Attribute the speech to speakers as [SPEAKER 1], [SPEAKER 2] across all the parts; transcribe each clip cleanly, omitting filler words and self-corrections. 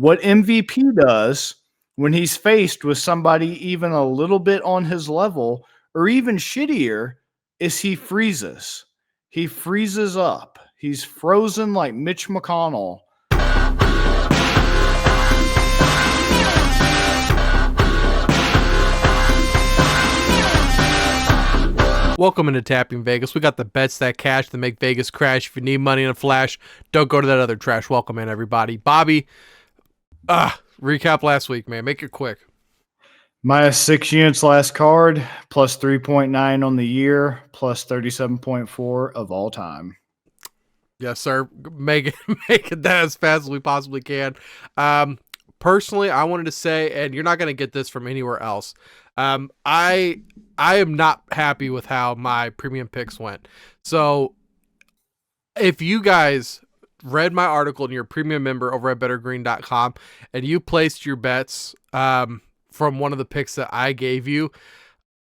[SPEAKER 1] What MVP does when he's faced with somebody even a little bit on his level or even shittier is he freezes. He freezes up. He's frozen like Mitch McConnell.
[SPEAKER 2] Welcome into Tapping Vegas. We got the bets that cash that make Vegas crash. If you need money in a flash, don't go to that other trash. Welcome in, everybody. Bobby, recap last week, man. Make it quick.
[SPEAKER 1] Minus 6 units last card, plus 3.9 on the year, plus 37.4 of all time.
[SPEAKER 2] Yes, sir. Make it that as fast as we possibly can. Personally, I wanted to say, and you're not going to get this from anywhere else. I am not happy with how my premium picks went. So if you guys read my article and you're a premium member over at bettergreen.com and you placed your bets from one of the picks that I gave you,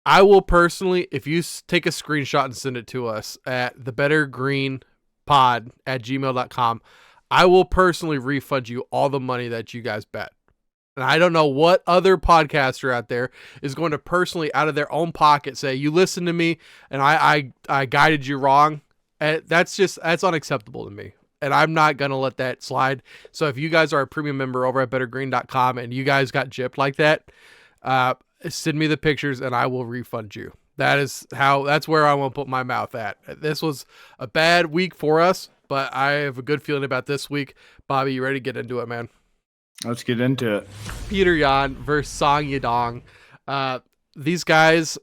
[SPEAKER 2] I will personally, if you take a screenshot and send it to us at thebettergreenpod@gmail.com, I will personally refund you all the money that you guys bet. And I don't know what other podcaster out there is going to personally, out of their own pocket, say, you listen to me and I guided you wrong. And that's unacceptable to me. And I'm not going to let that slide. So if you guys are a premium member over at bettergreen.com and you guys got gypped like that, send me the pictures and I will refund you. That's where I want to put my mouth at. This was a bad week for us, but I have a good feeling about this week. Bobby, you ready to get into it, man?
[SPEAKER 1] Let's get into it.
[SPEAKER 2] Petr Yan versus Song Yadong. These guys,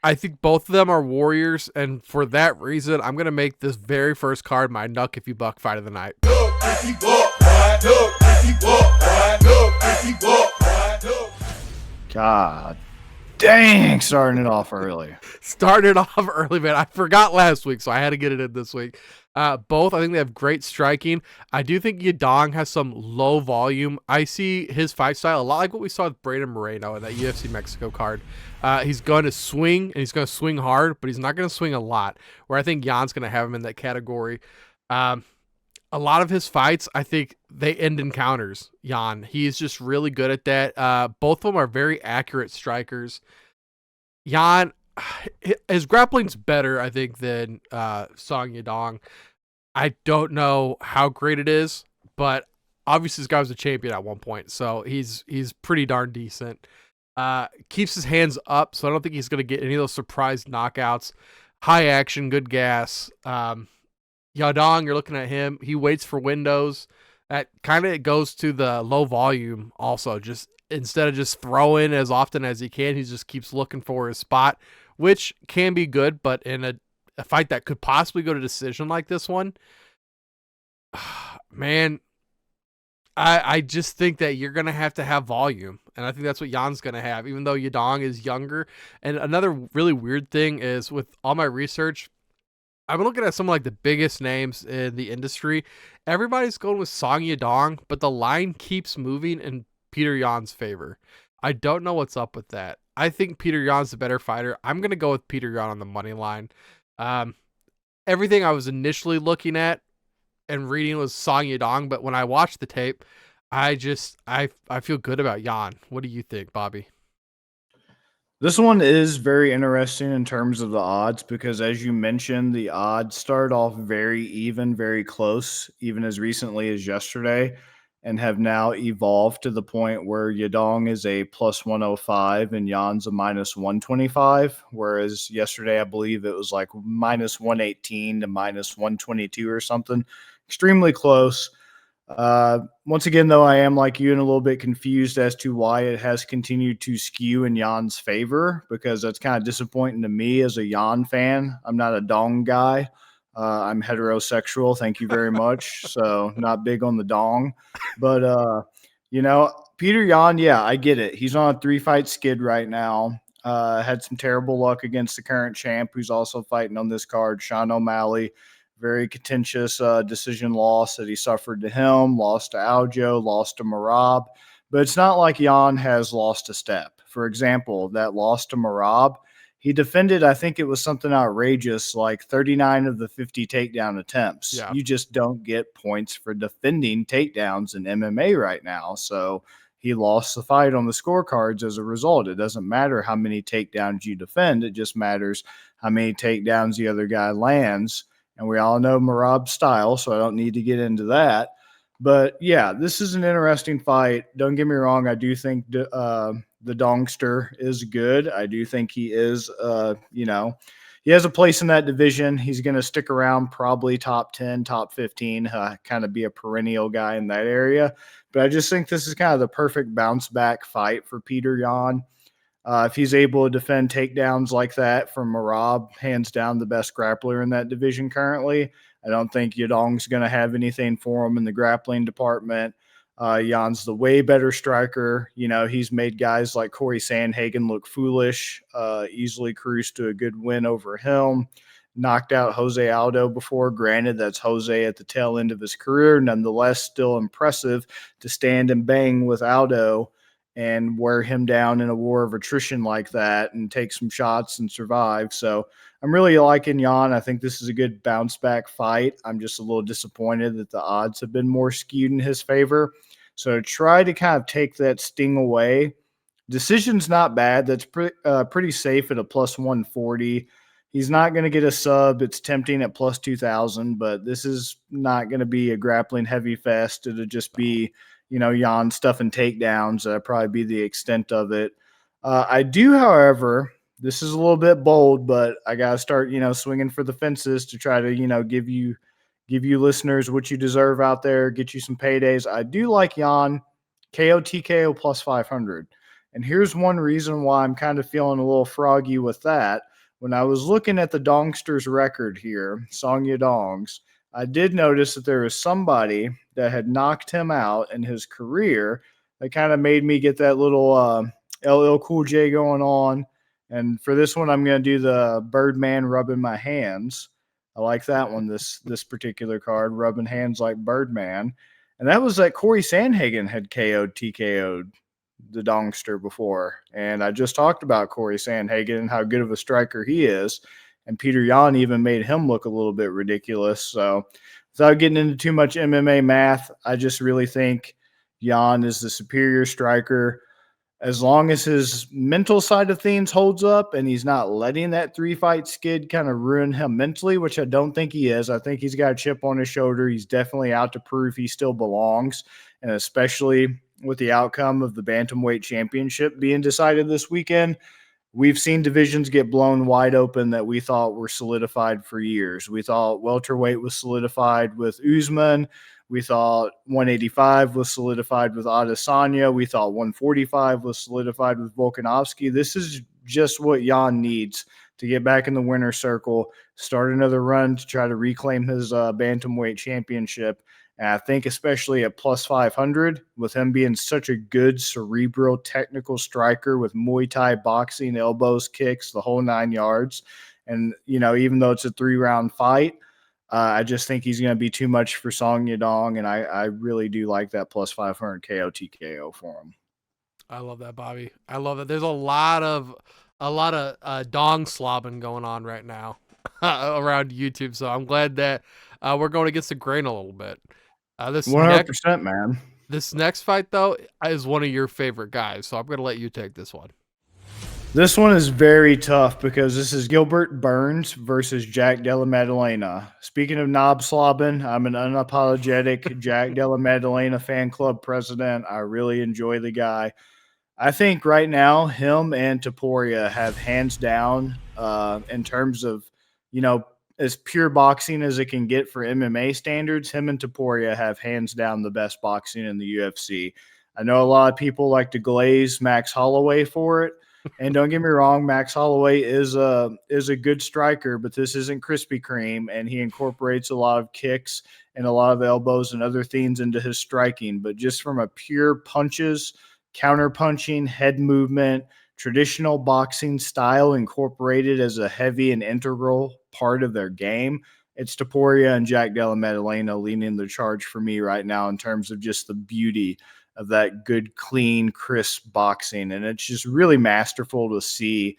[SPEAKER 2] I think both of them are warriors, and for that reason, I'm going to make this very first card my Nuck If You Buck fight of the night.
[SPEAKER 1] God dang, starting it off early.
[SPEAKER 2] Started off early, man. I forgot last week, so I had to get it in this week. Both, I think they have great striking. I do think Yadong has some low volume. I see his fight style a lot like what we saw with Brandon Moreno in that UFC Mexico card. He's going to swing, and he's going to swing hard, but he's not going to swing a lot, where I think Jan's going to have him in that category. A lot of his fights, I think they end in counters, Yan. He's just really good at that. Both of them are very accurate strikers. Yan, his grappling's better, I think, than Song Yadong. I don't know how great it is, but obviously this guy was a champion at one point, so he's pretty darn decent. Keeps his hands up, so I don't think he's going to get any of those surprise knockouts. High action, good gas. Yadong, you're looking at him. He waits for windows. That kind of goes to the low volume also. Just instead of just throwing as often as he can, he just keeps looking for his spot, which can be good, but in a fight that could possibly go to decision like this one, man, I just think that you're going to have volume. And I think that's what Jan's going to have, even though Yadong is younger. And another really weird thing is with all my research, I've been looking at some of like the biggest names in the industry. Everybody's going with Song Yadong, but the line keeps moving in Petr Yan's favor. I don't know what's up with that. I think Petr Yan's the better fighter. I'm going to go with Petr Yan on the money line. Everything I was initially looking at and reading was Song Yadong, but when I watched the tape, I feel good about Yan. What do you think, Bobby?
[SPEAKER 1] This one is very interesting in terms of the odds because, as you mentioned, the odds start off very even, very close, even as recently as yesterday, and have now evolved to the point where Yadong is a plus 105 and Jan's a minus 125, whereas yesterday I believe it was like minus 118 to minus 122 or something. Extremely close. Once again, though, I am like you and a little bit confused as to why it has continued to skew in Jan's favor, because that's kind of disappointing to me as a Yan fan. I'm not a dong guy. I'm heterosexual. Thank you very much. So not big on the dong, but Petr Yan, yeah, I get it. He's on a 3-fight skid right now. Had some terrible luck against the current champ, who's also fighting on this card, Sean O'Malley. Very contentious decision loss that he suffered to him, lost to Aljo, lost to Merab. But it's not like Yan has lost a step. For example, that loss to Merab, he defended, I think it was something outrageous, like 39 of the 50 takedown attempts.
[SPEAKER 2] Yeah.
[SPEAKER 1] You just don't get points for defending takedowns in MMA right now. So he lost the fight on the scorecards as a result. It doesn't matter how many takedowns you defend, it just matters how many takedowns the other guy lands. And we all know Merab's style, so I don't need to get into that. But yeah, this is an interesting fight. Don't get me wrong. I do think the Dongster is good. I do think he is, he has a place in that division. He's going to stick around probably top 10, top 15, kind of be a perennial guy in that area. But I just think this is kind of the perfect bounce back fight for Peter Yan. If he's able to defend takedowns like that from Merab, hands down the best grappler in that division currently. I don't think Yadong's going to have anything for him in the grappling department. Jan's the way better striker. He's made guys like Corey Sandhagen look foolish, easily cruised to a good win over him. Knocked out Jose Aldo before. Granted, that's Jose at the tail end of his career. Nonetheless, still impressive to stand and bang with Aldo and wear him down in a war of attrition like that and take some shots and survive. So I'm really liking Yan. I think this is a good bounce back fight. I'm just a little disappointed that the odds have been more skewed in his favor. So try to kind of take that sting away. Decision's not bad. That's pretty safe at a plus 140. He's not going to get a sub. It's tempting at plus 2,000, but this is not going to be a grappling heavy fest. It'll just be Yan stuff and takedowns. That'd probably be the extent of it. I do, however, this is a little bit bold, but I got to start, swinging for the fences to try to, give you listeners what you deserve out there, get you some paydays. I do like Yan KO TKO plus 500. And here's one reason why I'm kind of feeling a little froggy with that. When I was looking at the Dongster's record here, Song Yadong's, I did notice that there was somebody that had knocked him out in his career that kind of made me get that little LL Cool J going on. And for this one, I'm going to do the Birdman rubbing my hands. I like that one, this particular card, rubbing hands like Birdman. And that was that Corey Sandhagen had KO'd, TKO'd the Dongster before. And I just talked about Corey Sandhagen and how good of a striker he is. And Peter Yan even made him look a little bit ridiculous. So without getting into too much MMA math, I just really think Yan is the superior striker. As long as his mental side of things holds up and he's not letting that 3-fight skid kind of ruin him mentally, which I don't think he is. I think he's got a chip on his shoulder. He's definitely out to prove he still belongs. And especially with the outcome of the Bantamweight Championship being decided this weekend, we've seen divisions get blown wide open that we thought were solidified for years. We thought welterweight was solidified with Usman. We thought 185 was solidified with Adesanya. We thought 145 was solidified with Volkanovski. This is just what Yan needs to get back in the winner's circle, start another run to try to reclaim his Bantamweight championship. And I think especially at plus 500, with him being such a good cerebral technical striker with Muay Thai boxing, elbows, kicks, the whole 9 yards. And, even though it's a 3-round fight, I just think he's going to be too much for Song Yadong. And I really do like that plus 500 KO TKO for him.
[SPEAKER 2] I love that, Bobby. I love that. There's a lot of dong slobbing going on right now around YouTube. So I'm glad that we're going against the grain a little bit. This
[SPEAKER 1] 100%, man.
[SPEAKER 2] This next fight, though, is one of your favorite guys, so I'm going to let you take this one.
[SPEAKER 1] This one is very tough because this is Gilbert Burns versus Jack Della Maddalena. Speaking of knob slobbing, I'm an unapologetic Jack Della Maddalena fan club president. I really enjoy the guy. I think right now him and Topuria have hands down in terms of, as pure boxing as it can get for MMA standards, him and Topuria have hands down the best boxing in the UFC. I know a lot of people like to glaze Max Holloway for it. And don't get me wrong, Max Holloway is a good striker, but this isn't Krispy Kreme, and he incorporates a lot of kicks and a lot of elbows and other things into his striking. But just from a pure punches, counter punching, head movement, traditional boxing style incorporated as a heavy and integral part of their game, it's Topuria and Jack Della Maddalena leading the charge for me right now in terms of just the beauty of that good, clean, crisp boxing. And it's just really masterful to see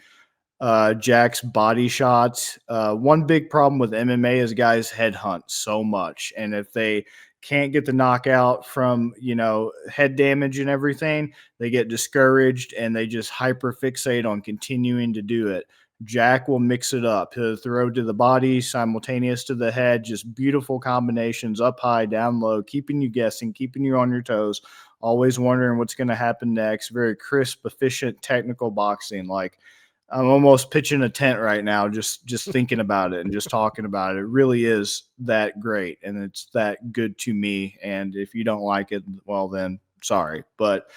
[SPEAKER 1] Jack's body shots. One big problem with MMA is guys headhunt so much, and if they can't get the knockout from head damage and everything, they get discouraged and they just hyper fixate on continuing to do it. Jack will mix it up. He'll throw to the body, simultaneous to the head, just beautiful combinations, up high, down low, keeping you guessing, keeping you on your toes, always wondering what's going to happen next. Very crisp, efficient, technical boxing. Like, I'm almost pitching a tent right now, just thinking about it and just talking about it. It really is that great, and it's that good to me. And if you don't like it, well, then sorry. But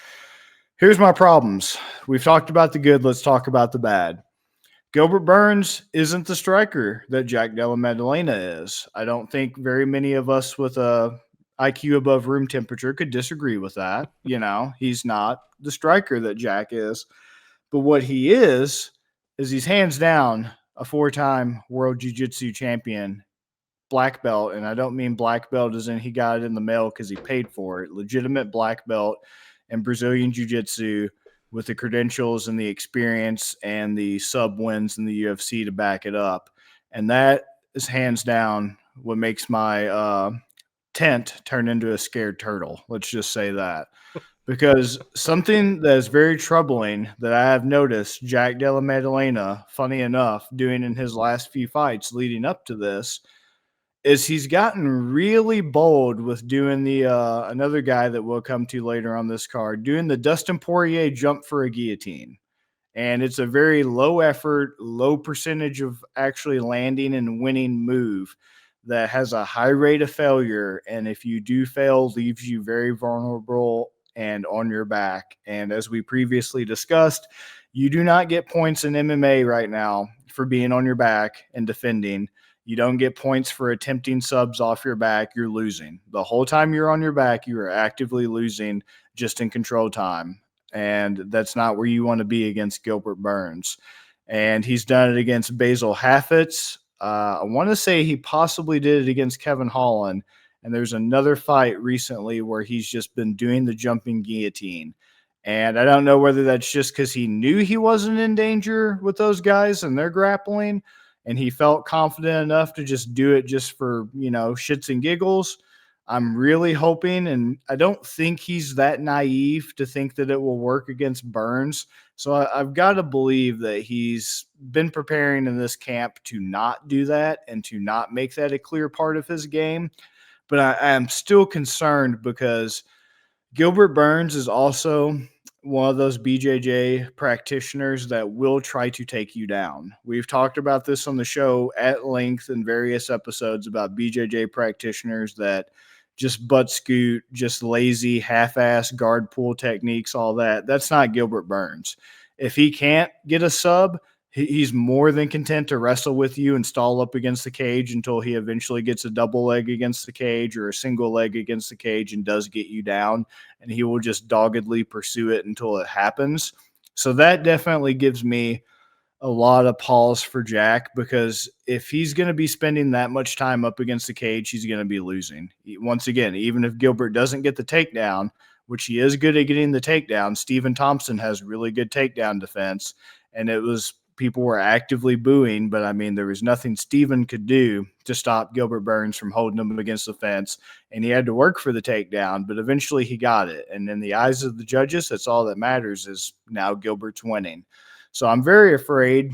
[SPEAKER 1] here's my problems. We've talked about the good. Let's talk about the bad. Gilbert Burns isn't the striker that Jack Della Maddalena is. I don't think very many of us with a IQ above room temperature could disagree with that. He's not the striker that Jack is. But what he is he's hands down a 4-time world jiu-jitsu champion, black belt. And I don't mean black belt as in he got it in the mail because he paid for it. Legitimate black belt in Brazilian jiu-jitsu with the credentials and the experience and the sub wins in the UFC to back it up. And that is hands down what makes my tent turn into a scared turtle. Let's just say that. Because something that is very troubling that I have noticed Jack Della Maddalena, funny enough, doing in his last few fights leading up to this is he's gotten really bold with doing the another guy that we'll come to later on this card, doing the Dustin Poirier jump for a guillotine. And it's a very low effort, low percentage of actually landing and winning move that has a high rate of failure. And if you do fail, leaves you very vulnerable and on your back. And as we previously discussed, you do not get points in MMA right now for being on your back and defending. You don't get points for attempting subs off your back. You're losing. The whole time you're on your back, you are actively losing just in control time. And that's not where you want to be against Gilbert Burns. And he's done it against Basil Hafitz. I want to say he possibly did it against Kevin Holland. And there's another fight recently where he's just been doing the jumping guillotine. And I don't know whether that's just because he knew he wasn't in danger with those guys and they're grappling, and he felt confident enough to just do it just for, shits and giggles. I'm really hoping, and I don't think he's that naive to think that it will work against Burns. So I've got to believe that he's been preparing in this camp to not do that and to not make that a clear part of his game. But I am still concerned because Gilbert Burns is also one of those BJJ practitioners that will try to take you down. We've talked about this on the show at length in various episodes about BJJ practitioners that just butt scoot, just lazy, half-ass guard pull techniques, all that. That's not Gilbert Burns. If he can't get a sub, he's more than content to wrestle with you and stall up against the cage until he eventually gets a double leg against the cage or a single leg against the cage and does get you down, and he will just doggedly pursue it until it happens. So that definitely gives me a lot of pause for Jack, because if he's going to be spending that much time up against the cage, he's going to be losing. Once again, even if Gilbert doesn't get the takedown, which he is good at getting the takedown, Stephen Thompson has really good takedown defense, and people were actively booing, but I mean, there was nothing Steven could do to stop Gilbert Burns from holding him against the fence, and he had to work for the takedown, but eventually he got it. And in the eyes of the judges, that's all that matters, is now Gilbert's winning. So I'm very afraid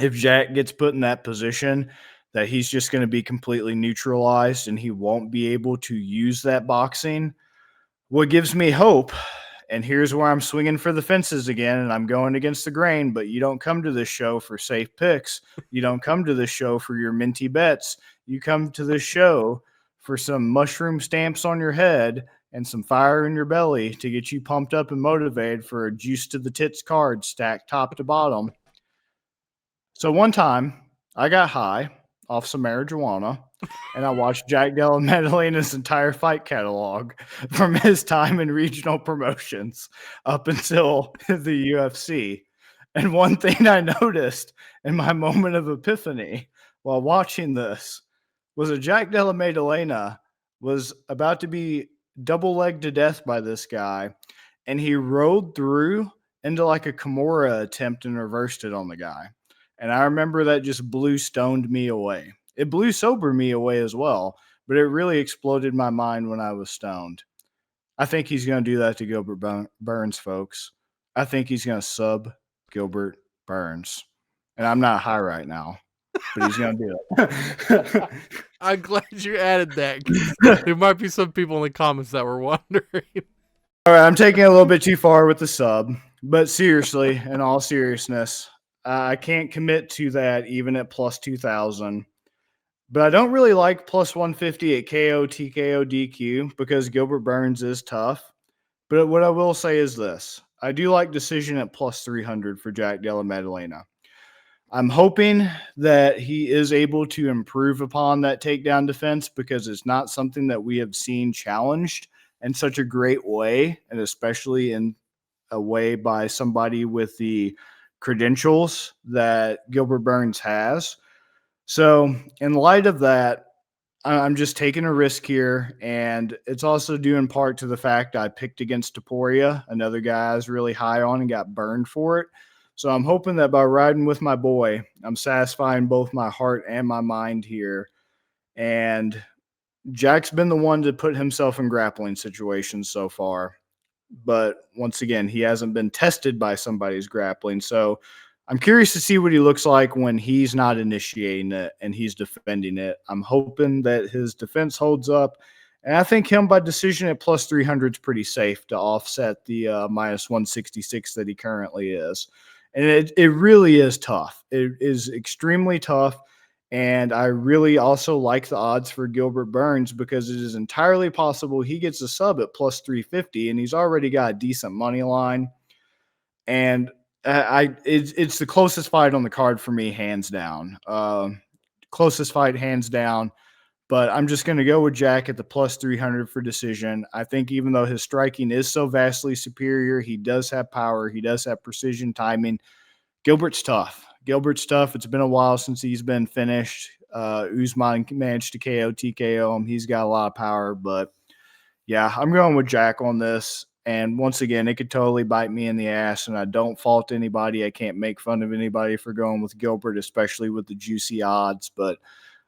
[SPEAKER 1] if Jack gets put in that position that he's just going to be completely neutralized and he won't be able to use that boxing. What gives me hope, and here's where I'm swinging for the fences again, and I'm going against the grain, but you don't come to this show for safe picks. You don't come to this show for your minty bets. You come to this show for some mushroom stamps on your head and some fire in your belly to get you pumped up and motivated for a juice to the tits card stacked top to bottom. So one time I got high off some marijuana, and I watched Jack Della Maddalena's entire fight catalog from his time in regional promotions up until the UFC. And one thing I noticed in my moment of epiphany while watching this was that Jack Della Maddalena was about to be double legged to death by this guy, and he rode through into like a Kimura attempt and reversed it on the guy. And I remember that just blew stoned me away. It blew sober me away as well, but it really exploded my mind when I was stoned. I think he's going to do that to Gilbert Burns, folks. I think he's going to sub Gilbert Burns. And I'm not high right now, but he's going to do it.
[SPEAKER 2] I'm glad you added that. There might be some people in the comments that were wondering.
[SPEAKER 1] All right, I'm taking it a little bit too far with the sub, but seriously, in all seriousness, I can't commit to that even at plus 2,000. But I don't really like plus 150 at KO, TKO, DQ because Gilbert Burns is tough. But what I will say is this. I do like decision at plus 300 for Jack Della Maddalena. I'm hoping that he is able to improve upon that takedown defense because it's not something that we have seen challenged in such a great way, and especially in a way by somebody with the credentials that Gilbert Burns has. So, in light of that, I'm just taking a risk here, and it's also due in part to the fact I picked against Taporia, another guy I was really high on and got burned for it. So I'm hoping that by riding with my boy, I'm satisfying both my heart and my mind here. And Jack's been the one to put himself in grappling situations so far. But once again, he hasn't been tested by somebody's grappling. So I'm curious to see what he looks like when he's not initiating it and he's defending it. I'm hoping that his defense holds up. And I think him by decision at plus 300 is pretty safe to offset the minus 166 that he currently is. And it really is tough. It is extremely tough. And I really also like the odds for Gilbert Burns because it is entirely possible he gets a sub at plus 350 and he's already got a decent money line. And it's the closest fight on the card for me, hands down. Closest fight, hands down. But I'm just going to go with Jack at the plus 300 for decision. I think even though his striking is so vastly superior, he does have power. He does have precision, timing. Gilbert's tough. Gilbert's tough. It's been a while since he's been finished. Usman managed to KO, TKO him. He's got a lot of power. But, yeah, I'm going with Jack on this. And once again, it could totally bite me in the ass, and I don't fault anybody. I can't make fun of anybody for going with Gilbert, especially with the juicy odds. But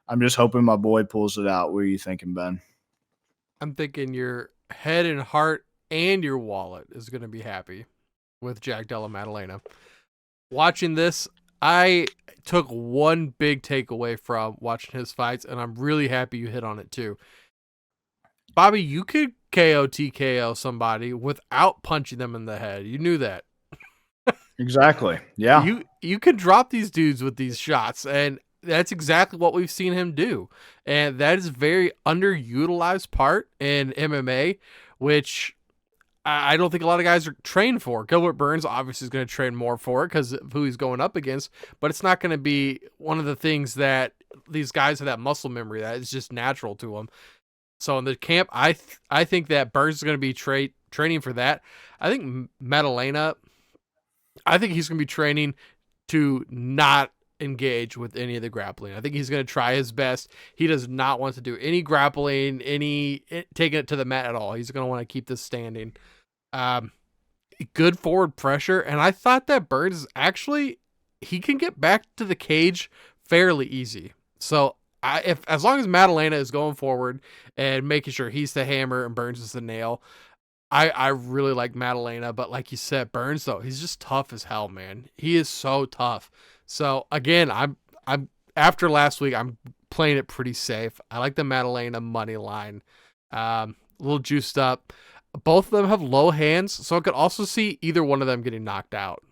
[SPEAKER 1] I'm just hoping my boy pulls it out. What are you thinking, Ben?
[SPEAKER 2] I'm thinking your head and heart and your wallet is going to be happy with Jack Della Maddalena. Watching this, I took one big takeaway from watching his fights, and I'm really happy you hit on it too. Bobby, you could KO TKO somebody without punching them in the head. You knew that.
[SPEAKER 1] Exactly. Yeah.
[SPEAKER 2] You can drop these dudes with these shots, and that's exactly what we've seen him do. And that is a very underutilized part in MMA, which I don't think a lot of guys are trained for. Gilbert Burns obviously is going to train more for it because of who he's going up against, but it's not going to be one of the things that these guys have that muscle memory that is just natural to them. So in the camp, I think that Burns is going to be training for that. I think Maddalena, I think he's going to be training to not engage with any of the grappling. I think he's going to try his best. He does not want to do any grappling, taking it to the mat at all. He's going to want to keep this standing. Good forward pressure, and I thought that Burns actually he can get back to the cage fairly easy. So as long as Maddalena is going forward and making sure he's the hammer and Burns is the nail, I really like Maddalena. But like you said, Burns though, he's just tough as hell, man. He is so tough. So again, I'm after last week, I'm playing it pretty safe. I like the Maddalena money line, a little juiced up. Both of them have low hands, so I could also see either one of them getting knocked out.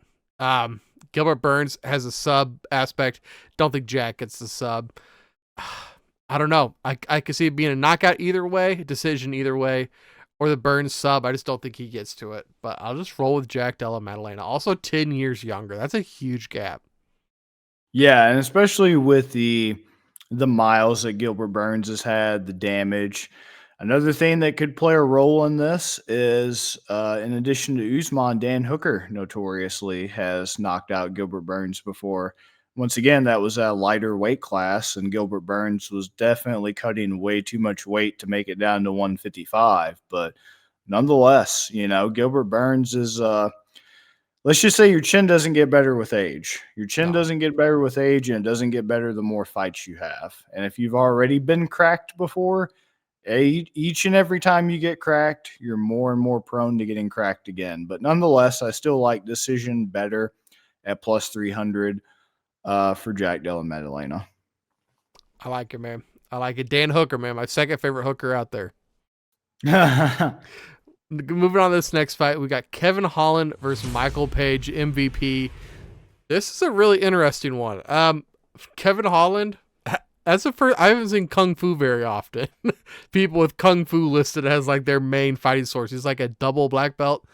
[SPEAKER 2] Gilbert Burns has a sub aspect. Don't think Jack gets the sub. I don't know. I could see it being a knockout either way, decision either way, or the Burns sub. I just don't think he gets to it. But I'll just roll with Jack Della Maddalena. Also 10 years younger. That's a huge gap.
[SPEAKER 1] Yeah, and especially with the miles that Gilbert Burns has had, the damage. Another thing that could play a role in this is, in addition to Usman, Dan Hooker notoriously has knocked out Gilbert Burns before. Once again, that was a lighter weight class, and Gilbert Burns was definitely cutting way too much weight to make it down to 155. But nonetheless, Gilbert Burns is let's just say your chin doesn't get better with age. Your chin
[SPEAKER 2] No.
[SPEAKER 1] doesn't get better with age, and it doesn't get better the more fights you have. And if you've already been cracked before, each and every time you get cracked, you're more and more prone to getting cracked again. But nonetheless, I still like decision better at plus 300 for Jack Della Maddalena.
[SPEAKER 2] I like it, man. I like it. Dan Hooker, man, my second favorite hooker out there. Moving on to this next fight, we got Kevin Holland versus Michael Page, MVP. This is a really interesting one. Kevin Holland, as a first, I haven't seen Kung Fu very often. People with Kung Fu listed as like their main fighting source. He's like a double black belt.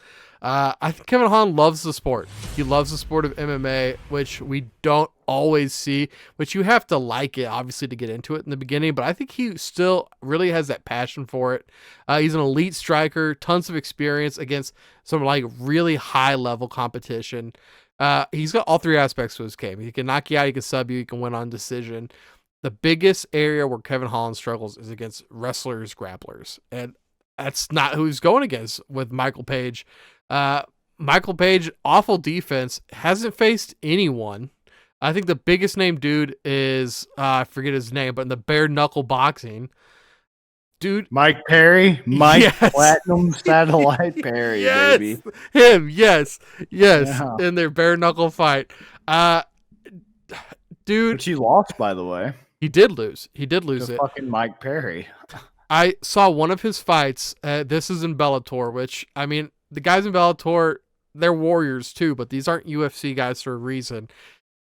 [SPEAKER 2] I think Kevin Holland loves the sport. He loves the sport of MMA, which we don't always see, which you have to like it, obviously, to get into it in the beginning. But I think he still really has that passion for it. He's an elite striker, tons of experience against some like really high level competition. He's got all three aspects to his game. He can knock you out, he can sub you, he can win on decision. The biggest area where Kevin Holland struggles is against wrestlers, grapplers. And that's not who he's going against with Michael Page. Michael Page, awful defense, hasn't faced anyone. I think the biggest name dude is, I forget his name, but in the bare knuckle boxing, dude.
[SPEAKER 1] Mike Perry,
[SPEAKER 2] Yes.
[SPEAKER 1] Platinum Satellite Perry,
[SPEAKER 2] Yes,
[SPEAKER 1] baby.
[SPEAKER 2] him, yes,
[SPEAKER 1] Yeah.
[SPEAKER 2] in their bare knuckle fight. Dude,
[SPEAKER 1] Which he lost, by the way,
[SPEAKER 2] he did lose. He did lose
[SPEAKER 1] to
[SPEAKER 2] it.
[SPEAKER 1] fucking Mike Perry.
[SPEAKER 2] I saw one of his fights. This is in Bellator, which, I mean, the guys in Bellator, they're warriors too, but these aren't UFC guys for a reason.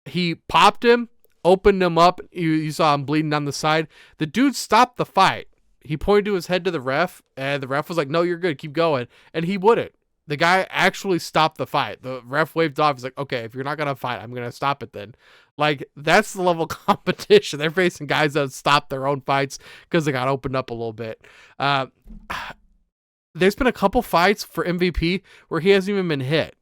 [SPEAKER 2] He popped him, opened him up. You saw him bleeding down the side. The dude stopped the fight. He pointed to his head to the ref, and the ref was like, "No, you're good. Keep going." And he wouldn't. The guy actually stopped the fight. The ref waved off. He's like, "Okay, if you're not going to fight, I'm going to stop it then." Like, that's the level of competition. They're facing guys that stop their own fights because they got opened up a little bit. There's been a couple fights for MVP where he hasn't even been hit.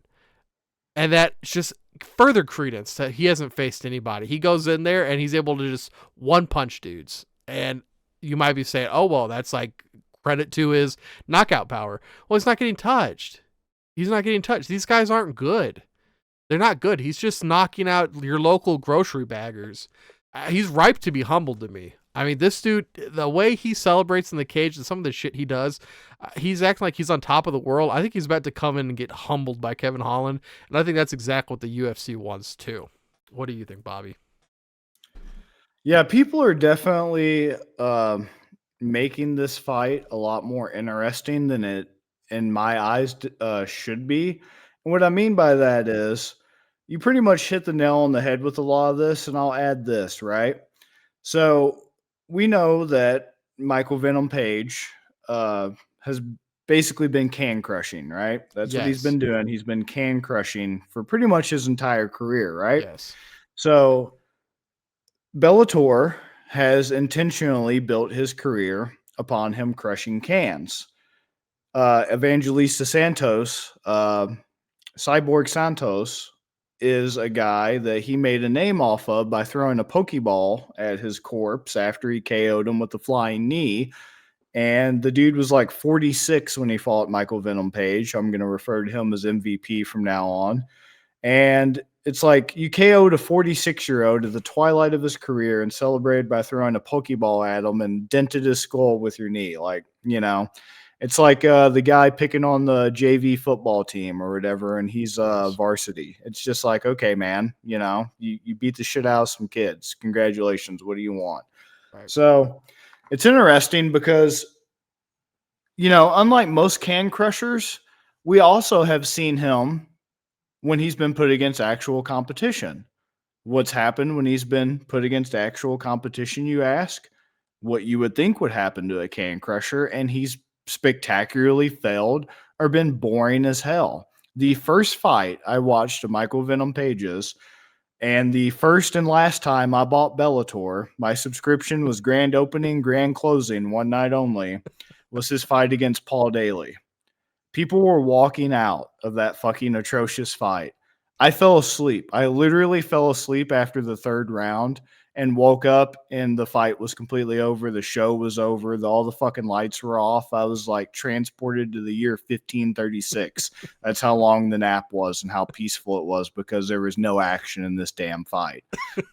[SPEAKER 2] And that's just further credence that he hasn't faced anybody. He goes in there and he's able to just one punch dudes. And you might be saying, oh, well, that's like credit to his knockout power. Well, he's not getting touched. He's not getting touched. These guys aren't good. They're not good. He's just knocking out your local grocery baggers. He's ripe to be humbled to me. I mean, this dude, the way he celebrates in the cage and some of the shit he does, he's acting like he's on top of the world. I think he's about to come in and get humbled by Kevin Holland. And I think that's exactly what the UFC wants too. What do you think, Bobby?
[SPEAKER 1] Yeah, people are definitely making this fight a lot more interesting than it, in my eyes, should be. And what I mean by that is you pretty much hit the nail on the head with a lot of this, and I'll add this, right? So we know that Michael Venom Page has basically been can crushing, right? That's what he's
[SPEAKER 2] Yes.
[SPEAKER 1] been doing. He's been can crushing for pretty much his entire career, right?
[SPEAKER 2] Yes.
[SPEAKER 1] So Bellator has intentionally built his career upon him crushing cans. Evangelista Santos, Cyborg Santos, is a guy that he made a name off of by throwing a Pokeball at his corpse after he KO'd him with the flying knee. And the dude was like 46 when he fought Michael Venom Page. I'm going to refer to him as MVP from now on. And it's like you KO'd a 46-year-old at the twilight of his career and celebrated by throwing a Pokeball at him and dented his skull with your knee. Like, you know, it's like the guy picking on the JV football team or whatever, and he's varsity. It's just like, okay, man, you know, you beat the shit out of some kids. Congratulations. What do you want?
[SPEAKER 2] Right.
[SPEAKER 1] So it's interesting because, you know, unlike most can crushers, we also have seen him when he's been put against actual competition. What's happened when he's been put against actual competition, you ask? What you would think would happen to a can crusher, and he's spectacularly failed or been boring as hell. The first fight I watched of Michael Venom Page's, and the first and last time I bought Bellator, my subscription was grand opening, grand closing, one night only, was his fight against Paul Daly. People were walking out of that fucking atrocious fight. I fell asleep. I literally fell asleep after the third round, and woke up and the fight was completely over. The show was over. All the fucking lights were off. I was like transported to the year 1536. That's how long the nap was and how peaceful it was because there was no action in this damn fight.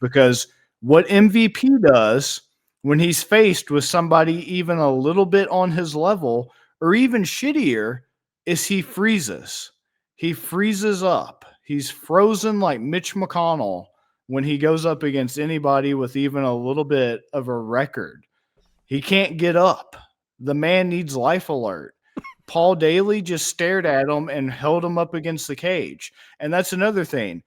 [SPEAKER 1] Because what MVP does when he's faced with somebody even a little bit on his level or even shittier is he freezes. He freezes up. He's frozen like Mitch McConnell when he goes up against anybody with even a little bit of a record. He can't get up. The man needs life alert. Paul Daly just stared at him and held him up against the cage. And that's another thing.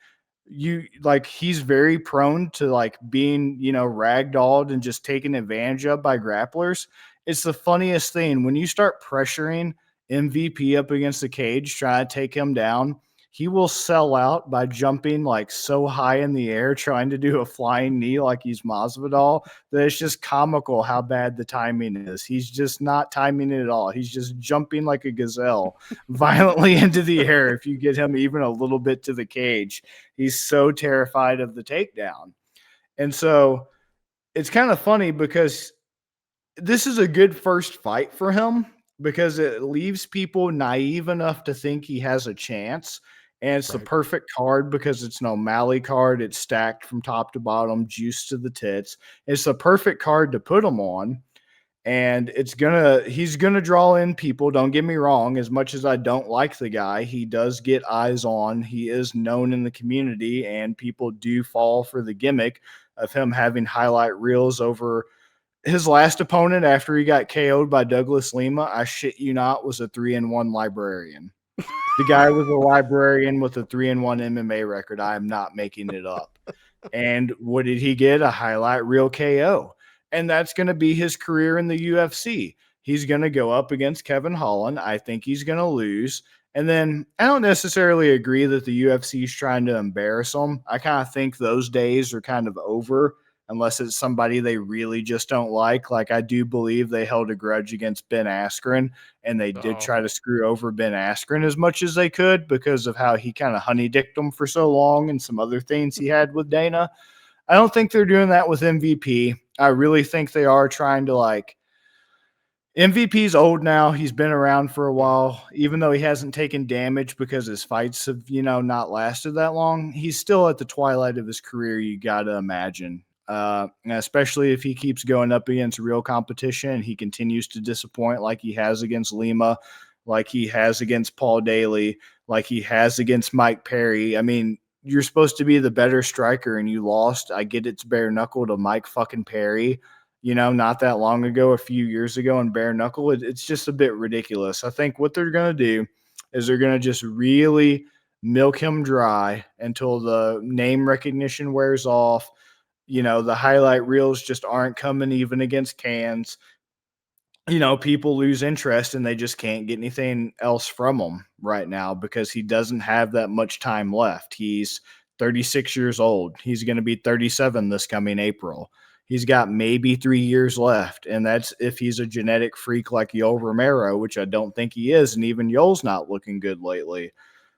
[SPEAKER 1] He's very prone to like being, ragdolled and just taken advantage of by grapplers. It's the funniest thing when you start pressuring MVP up against the cage, trying to take him down. He will sell out by jumping like so high in the air, trying to do a flying knee like he's Masvidal, that it's just comical how bad the timing is. He's just not timing it at all. He's just jumping like a gazelle violently into the air if you get him even a little bit to the cage. He's so terrified of the takedown. And so it's kind of funny because this is a good first fight for him because it leaves people naive enough to think he has a chance. And it's the
[SPEAKER 2] Right.
[SPEAKER 1] perfect card because it's an O'Malley card. It's stacked from top to bottom, juice to the tits. It's the perfect card to put him on. And he's gonna draw in people. Don't get me wrong. As much as I don't like the guy, he does get eyes on. He is known in the community, and people do fall for the gimmick of him having highlight reels over his last opponent after he got KO'd by Douglas Lima. I shit you not, was a 3-1 librarian. The guy was a librarian with a 3-1 MMA record. I am not making it up. And what did he get? A highlight reel KO. And that's going to be his career in the UFC. He's going to go up against Kevin Holland. I think he's going to lose. And then I don't necessarily agree that the UFC is trying to embarrass him. I kind of think those days are kind of over unless it's somebody they really just don't like. Like I do believe they held a grudge against Ben Askren, and they did try to screw over Ben Askren as much as they could because of how he kind of honey-dicked him for so long and some other things he had with Dana. I don't think they're doing that with MVP. I really think they are trying to like MVP's old now. He's been around for a while, even though he hasn't taken damage because his fights have, not lasted that long. He's still at the twilight of his career, you got to imagine. Especially if he keeps going up against real competition and he continues to disappoint like he has against Lima, like he has against Paul Daly, like he has against Mike Perry. I mean, you're supposed to be the better striker and you lost. I get it's bare knuckle to Mike fucking Perry, not that long ago, a few years ago in bare knuckle. It's just a bit ridiculous. I think what they're going to do is they're going to just really milk him dry until the name recognition wears off. The highlight reels just aren't coming even against cans. People lose interest and they just can't get anything else from him right now because he doesn't have that much time left. He's 36 years old. He's going to be 37 this coming April. He's got maybe 3 years left, and that's if he's a genetic freak like Yoel Romero, which I don't think he is, and even Yoel's not looking good lately.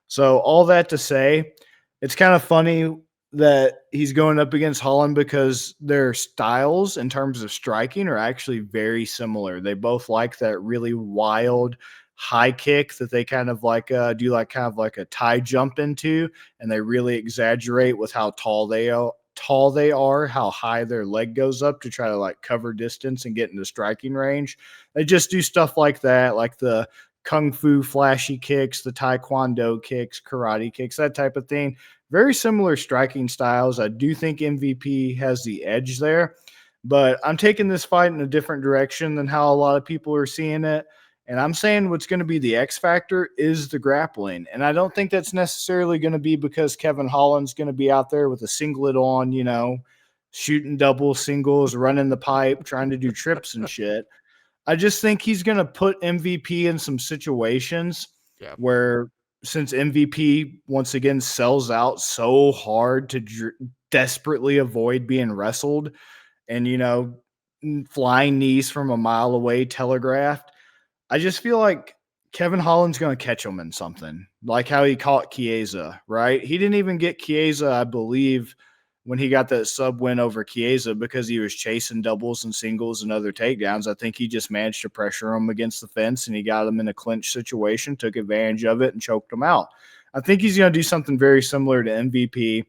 [SPEAKER 1] So all that to say, it's kind of funny that he's going up against Holland because their styles in terms of striking are actually very similar. They both like that really wild high kick that they kind of like do like kind of like a tie jump into, and they really exaggerate with how tall they are, how high their leg goes up to try to like cover distance and get into striking range. They just do stuff like that, like the kung fu flashy kicks, the taekwondo kicks, karate kicks, that type of thing. Very similar striking styles. I do think MVP has the edge there, but I'm taking this fight in a different direction than how a lot of people are seeing it. And I'm saying what's going to be the X factor is the grappling. And I don't think that's necessarily going to be because Kevin Holland's going to be out there with a singlet on, shooting double singles, running the pipe, trying to do trips and shit. I just think he's going to put MVP in some situations where, since MVP once again sells out so hard to desperately avoid being wrestled and, flying knees from a mile away telegraphed, I just feel like Kevin Holland's going to catch him in something, like how he caught Chiesa, right? He didn't even get Chiesa, I believe, when he got that sub win over Chiesa because he was chasing doubles and singles and other takedowns. I think he just managed to pressure him against the fence and he got him in a clinch situation, took advantage of it, and choked him out. I think he's going to do something very similar to MVP.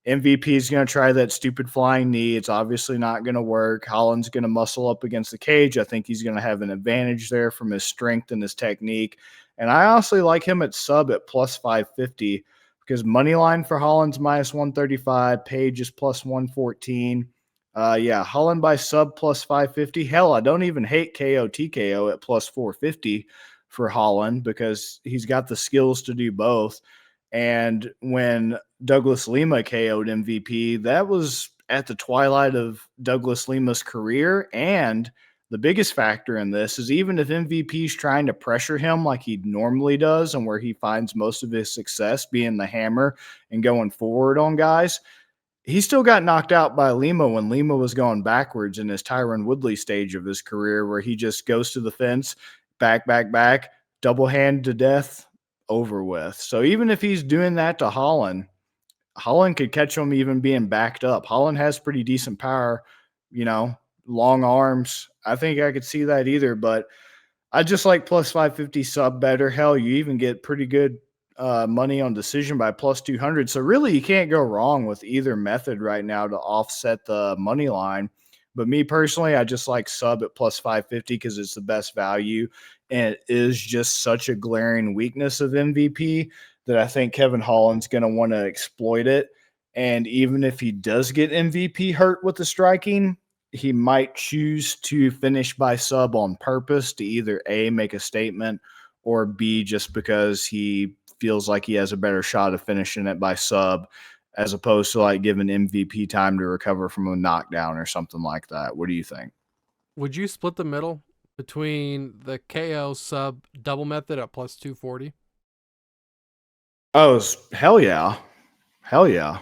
[SPEAKER 1] MVP is going to try that stupid flying knee. It's obviously not going to work. Holland's going to muscle up against the cage. I think he's going to have an advantage there from his strength and his technique. And I honestly like him at sub at plus 550 because money line for Holland's minus 135, Page is plus 114. Yeah, Holland by sub plus 550. Hell, I don't even hate KO TKO at plus 450 for Holland because he's got the skills to do both. And when Douglas Lima KO'd MVP, that was at the twilight of Douglas Lima's career. And the biggest factor in this is even if MVP is trying to pressure him like he normally does and where he finds most of his success being the hammer and going forward on guys, he still got knocked out by Lima when Lima was going backwards in his Tyron Woodley stage of his career where he just goes to the fence, back, double hand to death, over with. So even if he's doing that to Holland, Holland could catch him even being backed up. Holland has pretty decent power, long arms. I think I could see that either, but I just like plus 550 sub better. Hell, you even get pretty good money on decision by plus 200. So really you can't go wrong with either method right now to offset the money line. But me personally, I just like sub at plus 550 because it's the best value. And it is just such a glaring weakness of MVP that I think Kevin Holland's going to want to exploit it. And even if he does get MVP hurt with the striking, he might choose to finish by sub on purpose to either A, make a statement, or B, just because he feels like he has a better shot of finishing it by sub as opposed to like giving MVP time to recover from a knockdown or something like that. What do you think?
[SPEAKER 2] Would you split the middle between the KO sub double method at plus 240?
[SPEAKER 1] Oh, hell yeah. Hell yeah.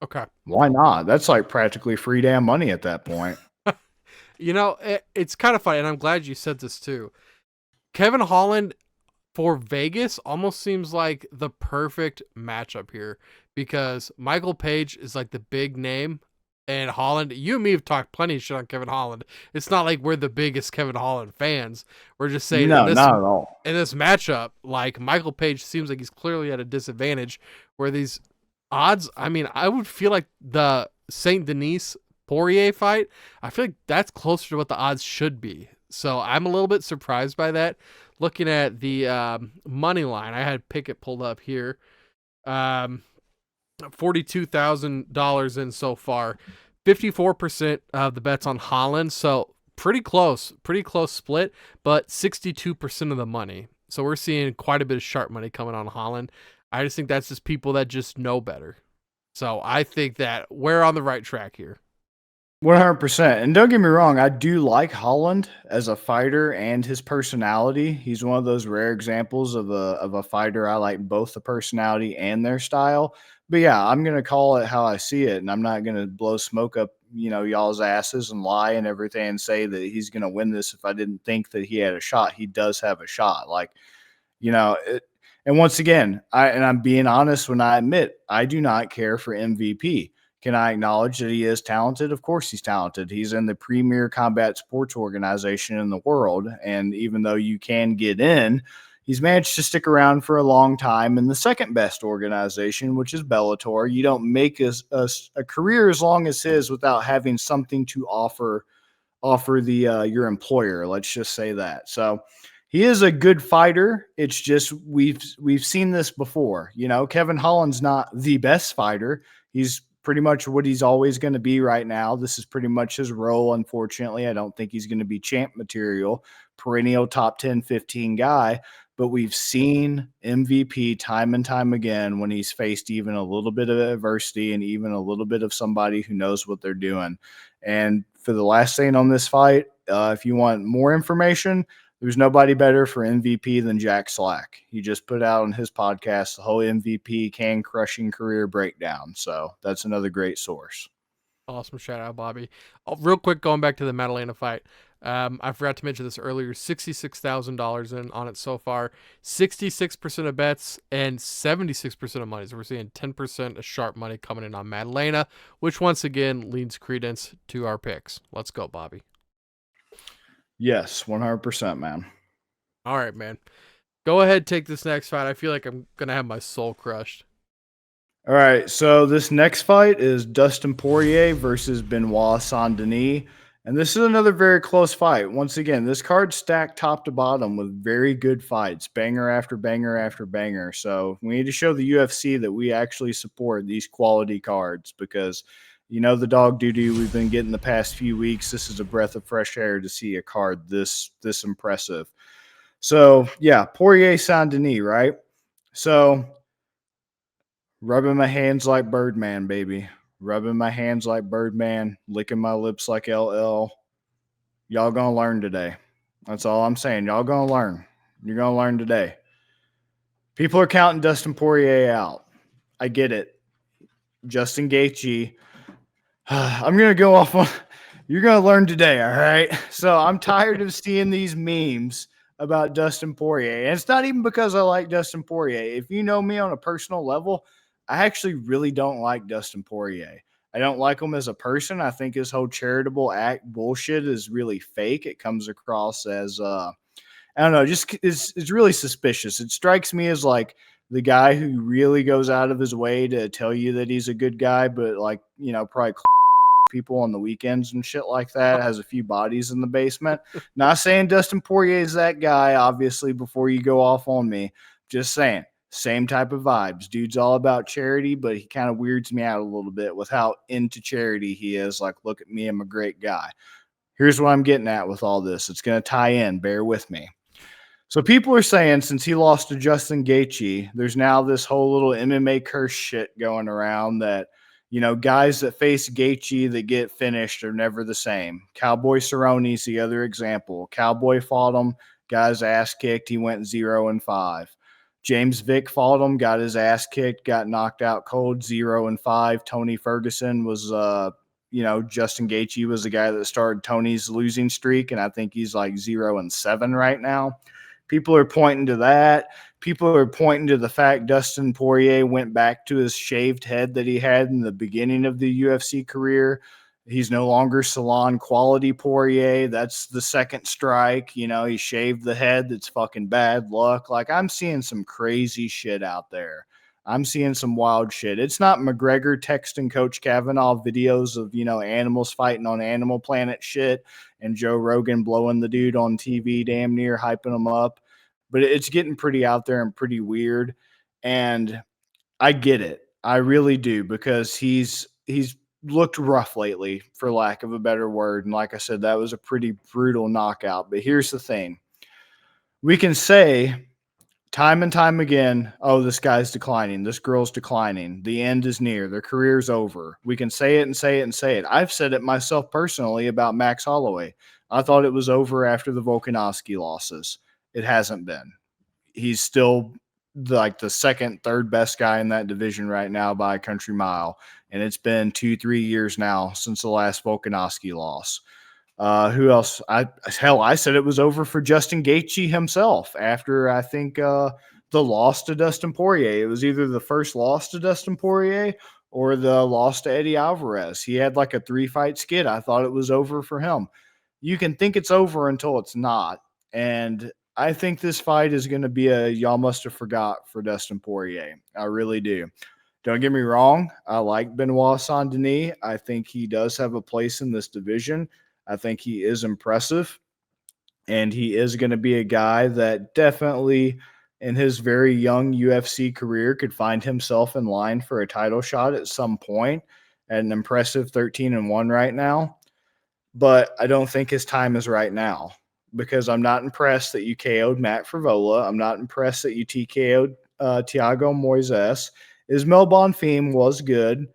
[SPEAKER 2] Okay.
[SPEAKER 1] Why not? That's like practically free damn money at that point.
[SPEAKER 2] It's kind of funny, and I'm glad you said this too. Kevin Holland for Vegas almost seems like the perfect matchup here because Michael Page is like the big name, and Holland, you and me have talked plenty of shit on Kevin Holland. It's not like we're the biggest Kevin Holland fans. We're just saying
[SPEAKER 1] No, not at all.
[SPEAKER 2] In this matchup, like Michael Page seems like he's clearly at a disadvantage where these odds, I mean, I would feel like the St. Denis Poirier fight, I feel like that's closer to what the odds should be. So I'm a little bit surprised by that. Looking at the money line, I had Pickett pulled up here. $42,000 in so far. 54% of the bets on Holland. So pretty close split, but 62% of the money. So we're seeing quite a bit of sharp money coming on Holland. I just think that's just people that just know better. So I think that we're on the right track here.
[SPEAKER 1] 100%. And don't get me wrong, I do like Holland as a fighter and his personality. He's one of those rare examples of a fighter I like both the personality and their style. But yeah, I'm going to call it how I see it, and I'm not going to blow smoke up, y'all's asses and lie and everything and say that he's going to win this if I didn't think that he had a shot. He does have a shot. And once again, I'm being honest when I admit I do not care for MVP. Can I acknowledge that he is talented? Of course he's talented. He's in the premier combat sports organization in the world. And even though you can get in, he's managed to stick around for a long time in the second best organization, which is Bellator. You don't make a career as long as his without having something to offer your employer. Let's just say that. So he is a good fighter. It's just we've seen this before. Kevin Holland's not the best fighter. He's pretty much what he's always going to be right now. This is pretty much his role, unfortunately. I don't think he's going to be champ material, perennial top 10, 15 guy. But we've seen MVP time and time again when he's faced even a little bit of adversity and even a little bit of somebody who knows what they're doing. And for the last thing on this fight, if you want more information, there's nobody better for MVP than Jack Slack. He just put out on his podcast the whole MVP can crushing career breakdown. So that's another great source.
[SPEAKER 2] Awesome. Shout out, Bobby. Real quick, going back to the Madalena fight. I forgot to mention this earlier. $66,000 in on it so far. 66% of bets and 76% of money. So we're seeing 10% of sharp money coming in on Madalena, which once again leads credence to our picks. Let's go, Bobby.
[SPEAKER 1] Yes, 100%, man.
[SPEAKER 2] All right, man. Go ahead, take this next fight. I feel like I'm gonna have my soul crushed.
[SPEAKER 1] All right, so this next fight is Dustin Poirier versus Benoit Saint Denis. And this is another very close fight. Once again, this card's stacked top to bottom with very good fights, banger after banger after banger. So we need to show the UFC that we actually support these quality cards because, you know, the dog doo-doo we've been getting the past few weeks. This is a breath of fresh air to see a card this impressive. So, yeah, Poirier Saint Denis, right? So rubbing my hands like Birdman, baby. Rubbing my hands like Birdman, licking my lips like LL. Y'all gonna learn today. That's all I'm saying. Y'all gonna learn. You're gonna learn today. People are counting Dustin Poirier out. I get it. Justin Gaethje. I'm gonna go off on. You're gonna learn today, all right? So I'm tired of seeing these memes about Dustin Poirier, and it's not even because I like Dustin Poirier. If you know me on a personal level, I actually really don't like Dustin Poirier. I don't like him as a person. I think his whole charitable act bullshit is really fake. It comes across as I don't know, just it's really suspicious. It strikes me as like the guy who really goes out of his way to tell you that he's a good guy, but like, you know, probably people on the weekends and shit like that, has a few bodies in the basement. Not saying Dustin Poirier is that guy, obviously, before you go off on me. Just saying, same type of vibes. Dude's all about charity, but he kind of weirds me out a little bit with how into charity he is. Like, look at me, I'm a great guy. Here's what I'm getting at with all this. It's going to tie in. Bear with me. So people are saying since he lost to Justin Gaethje, there's now this whole little MMA curse shit going around that, you know, guys that face Gaethje that get finished are never the same. Cowboy Cerrone's the other example. Cowboy fought him, got his ass kicked. He went 0-5. James Vick fought him, got his ass kicked, got knocked out cold, 0-5. Tony Ferguson was, you know, Justin Gaethje was the guy that started Tony's losing streak, and I think he's like 0-7 right now. People are pointing to that. People are pointing to the fact Dustin Poirier went back to his shaved head that he had in the beginning of the UFC career. He's no longer salon quality Poirier. That's the second strike. You know, he shaved the head. That's fucking bad luck. Like, I'm seeing some crazy shit out there. I'm seeing some wild shit. It's not McGregor texting Coach Kavanaugh videos of, you know, animals fighting on Animal Planet shit and Joe Rogan blowing the dude on TV damn near, hyping him up. But it's getting pretty out there and pretty weird. And I get it. I really do, because he's looked rough lately, for lack of a better word. And like I said, that was a pretty brutal knockout. But here's the thing. We can say time and time again, oh, this guy's declining. This girl's declining. The end is near. Their career's over. We can say it and say it and say it. I've said it myself personally about Max Holloway. I thought it was over after the Volkanovski losses. It hasn't been. He's still like the second, third best guy in that division right now by a country mile. And it's been 2-3 years now since the last Volkanovski loss. Who else? I said it was over for Justin Gaethje himself after, I think, the loss to Dustin Poirier. It was either the first loss to Dustin Poirier or the loss to Eddie Alvarez. He had like a 3-fight skid. I thought it was over for him. You can think it's over until it's not. And I think this fight is going to be a y'all must have forgot for Dustin Poirier. I really do. Don't get me wrong. I like Benoit Saint Denis. I think he does have a place in this division. I think he is impressive. And he is going to be a guy that definitely, in his very young UFC career, could find himself in line for a title shot at some point at an impressive 13-1 right now. But I don't think his time is right now, because I'm not impressed that you KO'd Matt Frivola. I'm not impressed that you TKO'd Thiago Moises. Ismael Bonfim was good.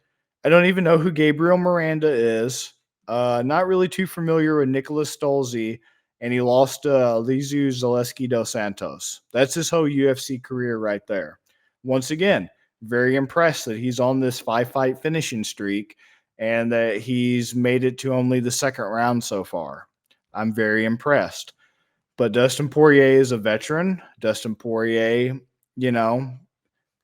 [SPEAKER 1] I don't even know who Gabriel Miranda is. Not really too familiar with Nicholas Stolze, and he lost Lizu Zaleski dos Santos. That's his whole UFC career right there. Once again, very impressed that he's on this 5-fight finishing streak and that he's made it to only the second round so far. I'm very impressed. But Dustin Poirier is a veteran. Dustin Poirier, you know,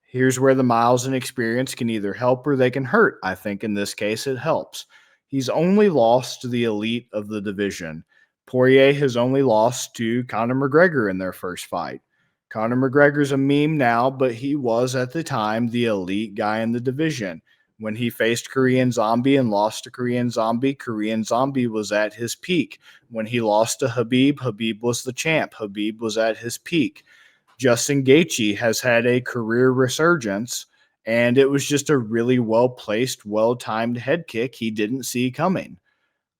[SPEAKER 1] here's where the miles and experience can either help or they can hurt. I think in this case, it helps. He's only lost to the elite of the division. Poirier has only lost to Conor McGregor in their first fight. Conor McGregor's a meme now, but he was at the time the elite guy in the division. When he faced Korean Zombie and lost to Korean Zombie was at his peak. When he lost to Habib was the champ. Habib was at his peak. Justin Gaethje has had a career resurgence, and it was just a really well placed, well timed head kick he didn't see coming.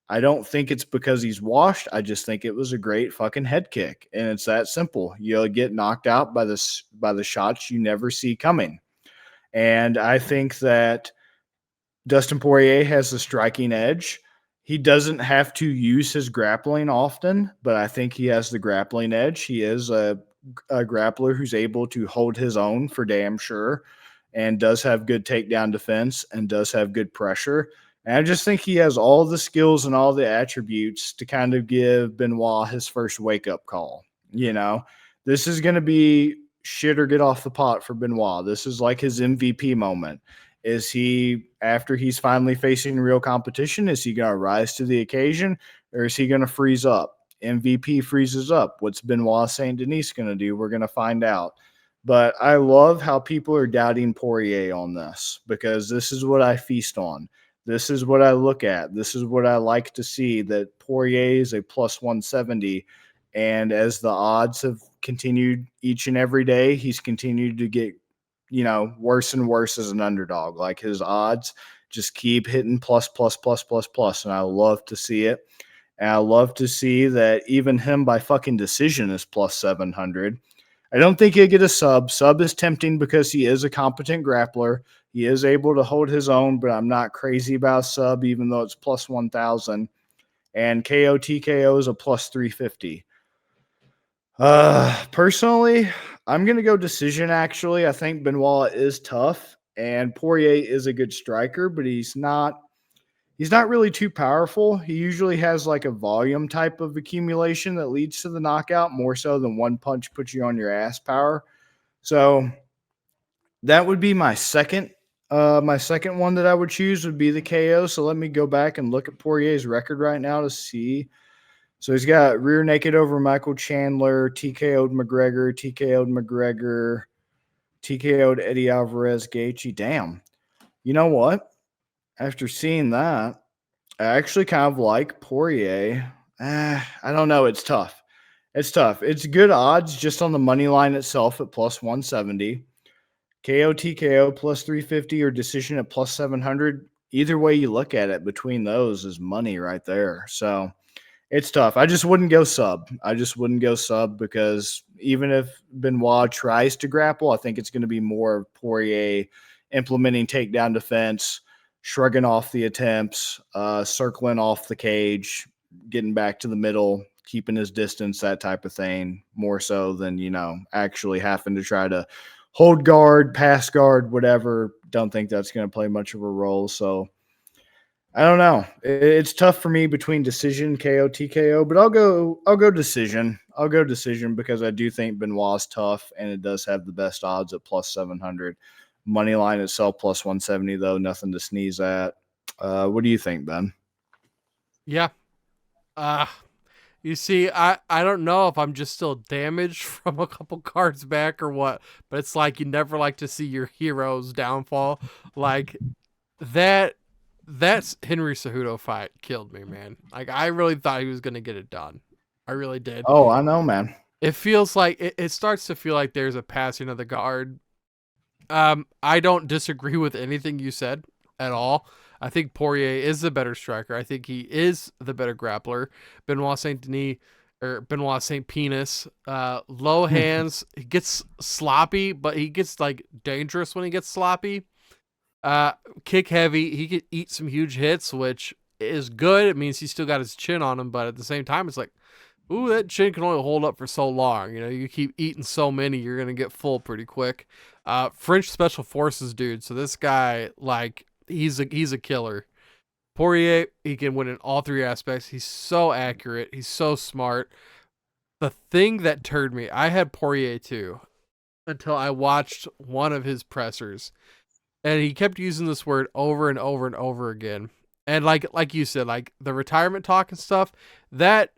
[SPEAKER 1] I don't think it's because he's washed. I just think it was a great fucking head kick, and it's that simple. You'll get knocked out by the shots you never see coming, and I think that Dustin Poirier has the striking edge. He doesn't have to use his grappling often, but I think he has the grappling edge. He is a grappler who's able to hold his own for damn sure and does have good takedown defense and does have good pressure. And I just think he has all the skills and all the attributes to kind of give Benoit his first wake up call. You know, this is going to be shit or get off the pot for Benoit. This is like his MVP moment. Is he, after he's finally facing real competition, is he going to rise to the occasion or is he going to freeze up? MVP freezes up. What's Benoit Saint Denis going to do? We're going to find out. But I love how people are doubting Poirier on this because this is what I feast on. This is what I look at. This is what I like to see, that Poirier is a plus 170. And as the odds have continued each and every day, he's continued to get, worse and worse as an underdog. Like his odds just keep hitting plus, plus, plus, plus, plus. And I love to see it. And I love to see that even him by fucking decision is plus 700. I don't think he'll get a sub. Sub is tempting because he is a competent grappler. He is able to hold his own, but I'm not crazy about sub, even though it's plus 1,000. And KO TKO is a plus 350. Personally, I'm going to go decision, actually. I think Benoit is tough, and Poirier is a good striker, but he's not really too powerful. He usually has like a volume type of accumulation that leads to the knockout more so than one punch puts you on your ass power. So that would be my second one that I would choose would be the KO. So let me go back and look at Poirier's record right now to see. So he's got rear naked over Michael Chandler, TKO'd McGregor, TKO'd Eddie Alvarez, Gaethje. Damn. You know what? After seeing that, I actually kind of like Poirier. I don't know. It's tough. It's good odds just on the money line itself at plus 170. KO TKO plus 350 or decision at plus 700. Either way you look at it, between those is money right there. So it's tough. I just wouldn't go sub. Because even if Benoit tries to grapple, I think it's going to be more Poirier implementing takedown defense, shrugging off the attempts, circling off the cage, getting back to the middle, keeping his distance, that type of thing, more so than, actually having to try to hold guard, pass guard, whatever. Don't think that's going to play much of a role. So I don't know. It's tough for me between decision, KO, TKO, but I'll go decision. I'll go decision because I do think Benoit's tough and it does have the best odds at plus 700. Money line itself plus 170 though, nothing to sneeze at. What do you think, Ben?
[SPEAKER 2] Yeah. You see, I don't know if I'm just still damaged from a couple cards back or what, but it's like you never like to see your hero's downfall. Like that Henry Cejudo fight killed me, man. Like I really thought he was gonna get it done. I really did.
[SPEAKER 1] Oh, I know, man.
[SPEAKER 2] It feels like it starts to feel like there's a passing of the guard. I don't disagree with anything you said at all. I think Poirier is the better striker. I think he is the better grappler. Benoit Saint Denis or Benoit Saint Penis, low hands. He gets sloppy, but he gets like dangerous when he gets sloppy. Kick heavy. He could eat some huge hits, which is good. It means he's still got his chin on him, but at the same time, it's like, ooh, that chin can only hold up for so long. You keep eating so many, you're gonna get full pretty quick. French Special Forces dude. So this guy, like, he's a killer. Poirier, he can win in all three aspects. He's so accurate. He's so smart. The thing that turned me, I had Poirier too until I watched one of his pressers, and he kept using this word over and over and over again. And like you said, like the retirement talk and stuff, that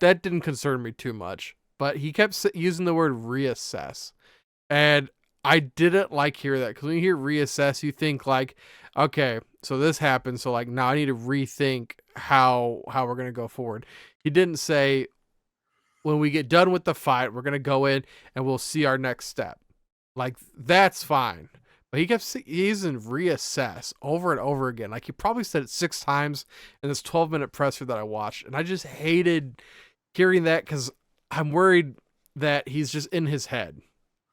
[SPEAKER 2] that didn't concern me too much. But he kept using the word reassess, and I didn't like hear that because when you hear reassess, you think like, okay, so this happened, so like now I need to rethink how we're gonna go forward. He didn't say when we get done with the fight, we're gonna go in and we'll see our next step. Like that's fine. But he kept using reassess over and over again. Like he probably said it 6 times in this 12-minute presser that I watched, and I just hated hearing that because I'm worried that he's just in his head,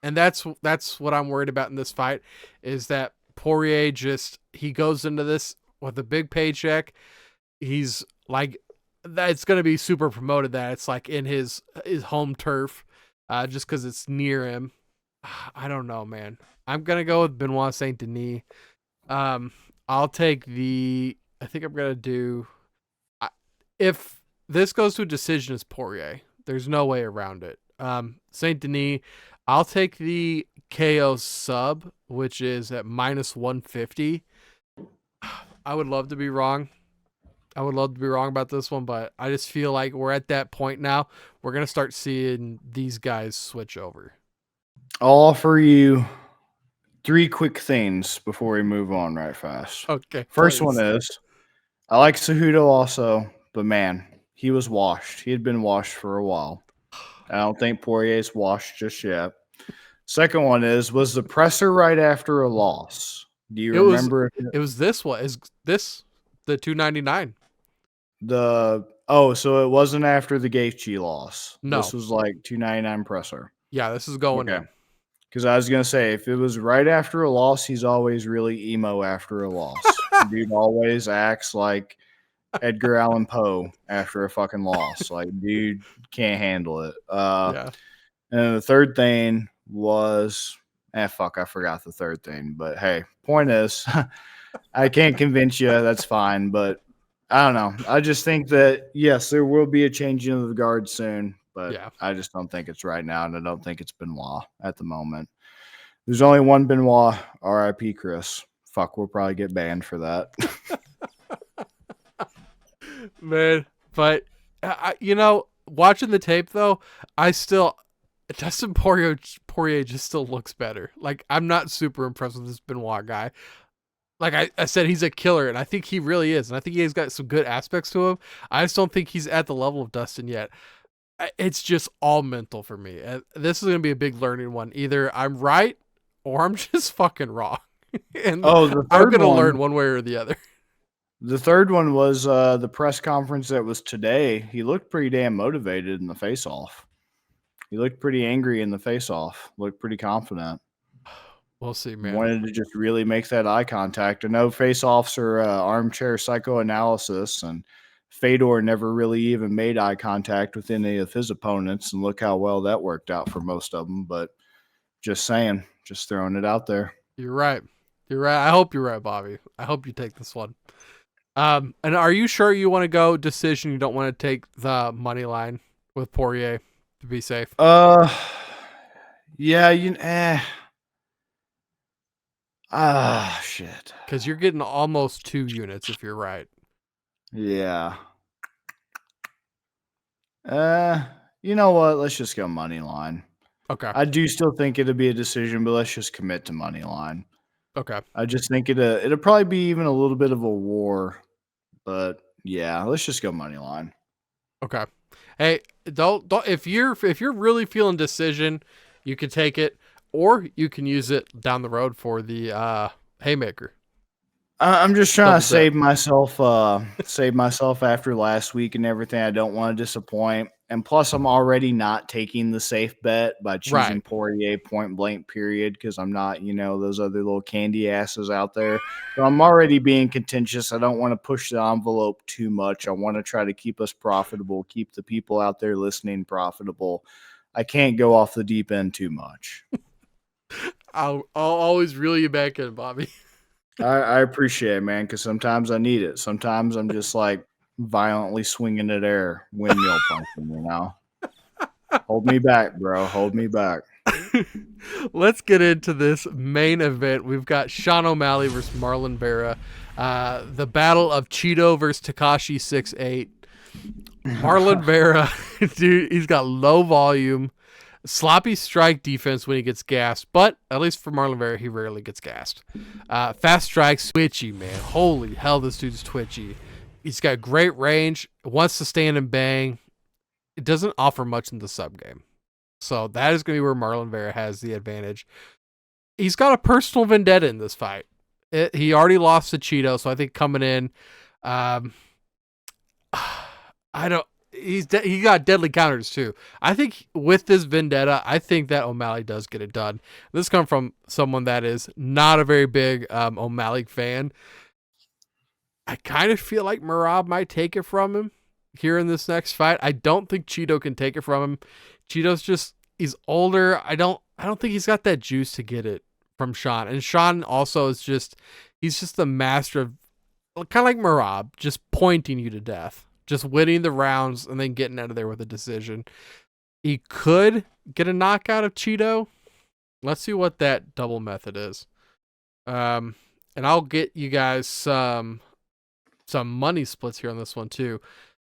[SPEAKER 2] and that's what I'm worried about in this fight. Is that Poirier just he goes into this with a big paycheck. He's like that it's going to be super promoted that it's like in his home turf, just because it's near him. I don't know, man. I'm gonna go with Benoit Saint Denis. I'll take the. I think I'm gonna do. If this goes to a decision, it's Poirier. There's no way around it. Saint Denis. I'll take the KO sub, which is at -150. I would love to be wrong. I would love to be wrong about this one, but I just feel like we're at that point now. We're gonna start seeing these guys switch over.
[SPEAKER 1] I'll offer you 3 quick things before we move on right fast.
[SPEAKER 2] Okay.
[SPEAKER 1] First
[SPEAKER 2] Please.
[SPEAKER 1] one is I like Cejudo also, but man, he was washed. He had been washed for a while. I don't think Poirier's washed just yet. Second one was the presser right after a loss. Do you remember
[SPEAKER 2] It was this one. Is this the 299?
[SPEAKER 1] so it wasn't after the Gaethje loss.
[SPEAKER 2] No.
[SPEAKER 1] This was like 299 presser.
[SPEAKER 2] Yeah, this is going in.
[SPEAKER 1] Because I was gonna say, if it was right after a loss, he's always really emo after a loss. Dude always acts like Edgar Allan Poe after a fucking loss. Like, dude can't handle it.
[SPEAKER 2] Yeah.
[SPEAKER 1] And then the third thing was, fuck, I forgot the third thing. But hey, point is, I can't convince you. That's fine. But I don't know. I just think that, yes, there will be a changing of the guard soon. But
[SPEAKER 2] Yeah.
[SPEAKER 1] I just don't think it's right now. And I don't think it's Benoit at the moment. There's only one Benoit, RIP Chris. Fuck, we'll probably get banned for that.
[SPEAKER 2] Man, but watching the tape though, I still Dustin Poirier just still looks better. Like I'm not super impressed with this Benoit guy. Like I said, he's a killer, and I think he really is, and I think he's got some good aspects to him. I just don't think he's at the level of Dustin yet. It's just all mental for me. And this is gonna be a big learning one. Either I'm right or I'm just fucking wrong. And I'm gonna learn one way or the other.
[SPEAKER 1] The third one was the press conference that was today. He looked pretty damn motivated in the face-off. He looked pretty angry in the face-off. Looked pretty confident.
[SPEAKER 2] We'll see, man.
[SPEAKER 1] Wanted to just really make that eye contact. I know face-offs are armchair psychoanalysis, and Fedor never really even made eye contact with any of his opponents, and look how well that worked out for most of them. But just saying, just throwing it out there.
[SPEAKER 2] You're right. You're right. I hope you're right, Bobby. I hope you take this one. And are you sure you want to go decision? You don't want to take the money line with Poirier to be safe?
[SPEAKER 1] Yeah, shit.
[SPEAKER 2] Because you're getting almost 2 units if you're right.
[SPEAKER 1] Yeah. You know what? Let's just go money line.
[SPEAKER 2] Okay.
[SPEAKER 1] I do still think it'll be a decision, but let's just commit to money line.
[SPEAKER 2] Okay.
[SPEAKER 1] I just think it'll probably be even a little bit of a war, but yeah, let's just go money line.
[SPEAKER 2] Okay. Hey, don't if you're really feeling decision, you can take it, or you can use it down the road for the haymaker.
[SPEAKER 1] I'm just trying to save myself after last week and everything. I don't want to disappoint. And plus, I'm already not taking the safe bet by choosing Poirier point blank period because I'm not, those other little candy asses out there. So I'm already being contentious. I don't want to push the envelope too much. I want to try to keep us profitable, keep the people out there listening profitable. I can't go off the deep end too much.
[SPEAKER 2] I'll always reel you back in, Bobby.
[SPEAKER 1] I appreciate it, man, because sometimes I need it. Sometimes I'm just like violently swinging at air, windmill punching. Hold me back, bro. Hold me back.
[SPEAKER 2] Let's get into this main event. We've got Sean O'Malley versus Marlon Vera. The battle of Cheeto versus Takashi 6'8". Marlon Vera, dude, he's got low volume, sloppy strike defense when he gets gassed, but at least for Marlon Vera, he rarely gets gassed. Fast strikes, twitchy, man. Holy hell, this dude's twitchy. He's got great range, wants to stand and bang. It doesn't offer much in the sub game. So that is going to be where Marlon Vera has the advantage. He's got a personal vendetta in this fight. He already lost to Cheeto, so I think coming in, I don't. He got deadly counters too. I think with this vendetta, I think that O'Malley does get it done. This comes from someone that is not a very big O'Malley fan. I kind of feel like Merab might take it from him here in this next fight. I don't think Cheeto can take it from him. Cheeto's just he's older. I don't think he's got that juice to get it from Sean. And Sean also is just he's just the master of kind of like Merab, just pointing you to death. Just winning the rounds and then getting out of there with a decision. He could get a knockout of Cheeto. Let's see what that double method is. And I'll get you guys some money splits here on this one too.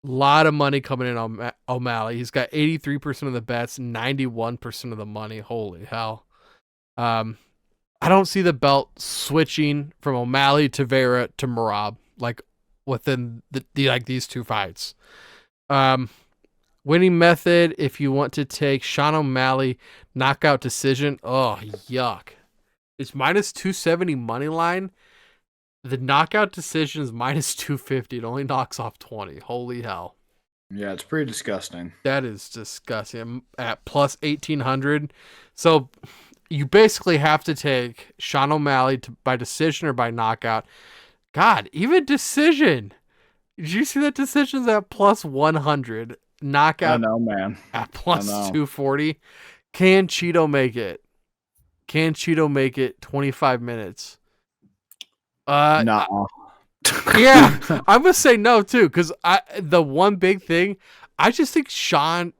[SPEAKER 2] A lot of money coming in on O'Malley. He's got 83% of the bets, 91% of the money. Holy hell. I don't see the belt switching from O'Malley to Vera to Merab like within the like these two fights. Winning method, if you want to take Sean O'Malley knockout decision. Oh, yuck. It's minus 270 money line. The knockout decision is minus 250. It only knocks off 20. Holy hell.
[SPEAKER 1] Yeah, it's pretty disgusting.
[SPEAKER 2] That is disgusting. At plus 1800. So you basically have to take Sean O'Malley by decision or by knockout. God, even decision. Did you see that decision's at plus 100? Knockout
[SPEAKER 1] I know, man.
[SPEAKER 2] at plus 240. Can Cheeto make it? Can Cheeto make it 25 minutes?
[SPEAKER 1] No.
[SPEAKER 2] Yeah, I'm gonna say no too, because the one big thing, I just think Sean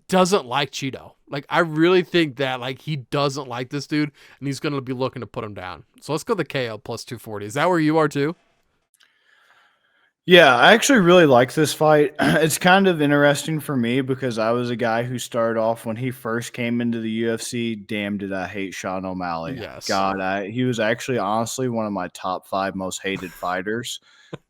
[SPEAKER 2] doesn't like Cheeto. Like, I really think that like he doesn't like this dude, and he's gonna be looking to put him down. So let's go the KO plus 240. Is that where you are too?
[SPEAKER 1] Yeah, I actually really like this fight. It's kind of interesting for me because I was a guy who started off when he first came into the UFC. Damn, did I hate Sean O'Malley?
[SPEAKER 2] Yes.
[SPEAKER 1] God, he was actually honestly one of my top 5 most hated fighters.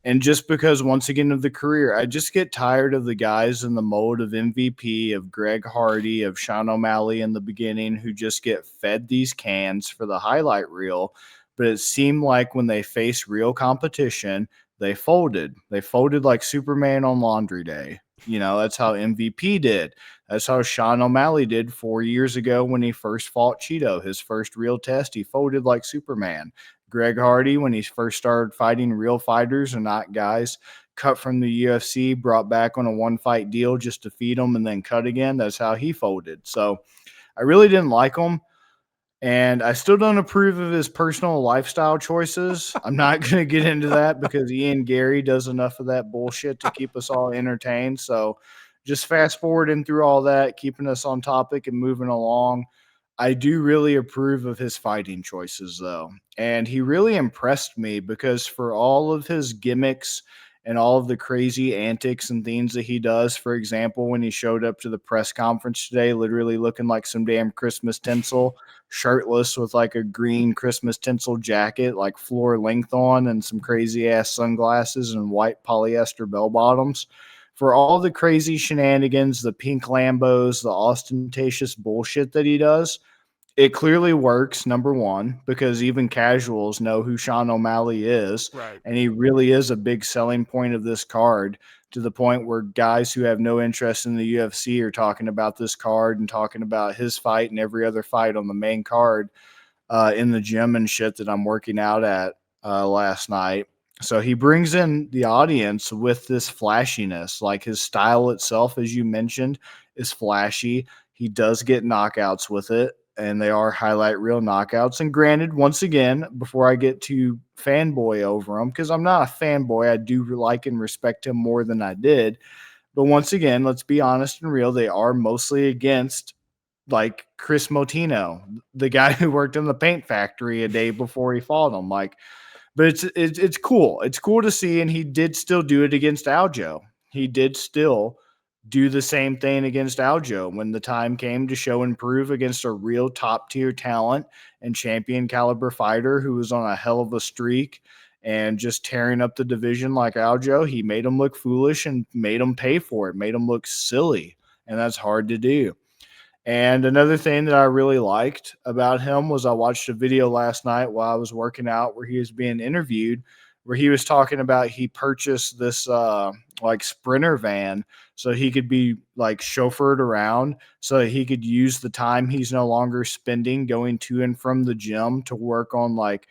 [SPEAKER 1] And just because, once again, of the career, I just get tired of the guys in the mode of MVP, of Greg Hardy, of Sean O'Malley in the beginning, who just get fed these cans for the highlight reel. But it seemed like when they face real competition, they folded. They folded like Superman on laundry day. That's how MVP did. That's how Sean O'Malley did 4 years ago when he first fought Cheeto. His first real test, he folded like Superman. Greg Hardy, when he first started fighting real fighters and not guys cut from the UFC, brought back on a one-fight deal just to feed them and then cut again. That's how he folded. So I really didn't like him. And I still don't approve of his personal lifestyle choices. I'm not going to get into that because Ian Gary does enough of that bullshit to keep us all entertained. So just fast forwarding through all that, keeping us on topic and moving along. I do really approve of his fighting choices, though. And he really impressed me because for all of his gimmicks and all of the crazy antics and things that he does, for example, when he showed up to the press conference today, literally looking like some damn Christmas tinsel, shirtless with like a green Christmas tinsel jacket, like floor length on, and some crazy ass sunglasses and white polyester bell bottoms. For all the crazy shenanigans, the pink Lambos, the ostentatious bullshit that he does, it clearly works, number one, because even casuals know who Sean O'Malley is.
[SPEAKER 2] Right.
[SPEAKER 1] And he really is a big selling point of this card, to the point where guys who have no interest in the UFC are talking about this card and talking about his fight and every other fight on the main card in the gym and shit that I'm working out at last night. So he brings in the audience with this flashiness. Like, his style itself, as you mentioned, is flashy. He does get knockouts with it. and they are highlight reel knockouts. And granted, once again, before I get to fanboy over them, because I'm not a fanboy, I do like and respect him more than I did. But once again, let's be honest and real, they are mostly against like Chris Motino, the guy who worked in the paint factory a day before he fought him. Like, but it's cool. It's cool to see, and he did still do it against Aljo. He did still do the same thing against Aljo when the time came to show and prove against a real top tier talent and champion caliber fighter who was on a hell of a streak and just tearing up the division like Aljo. He made him look foolish and made him pay for it, made him look silly, and that's hard to do. And another thing that I really liked about him was I watched a video last night while I was working out where he was being interviewed, where he was talking about he purchased this like Sprinter van so he could be like chauffeured around so that he could use the time he's no longer spending going to and from the gym to work on like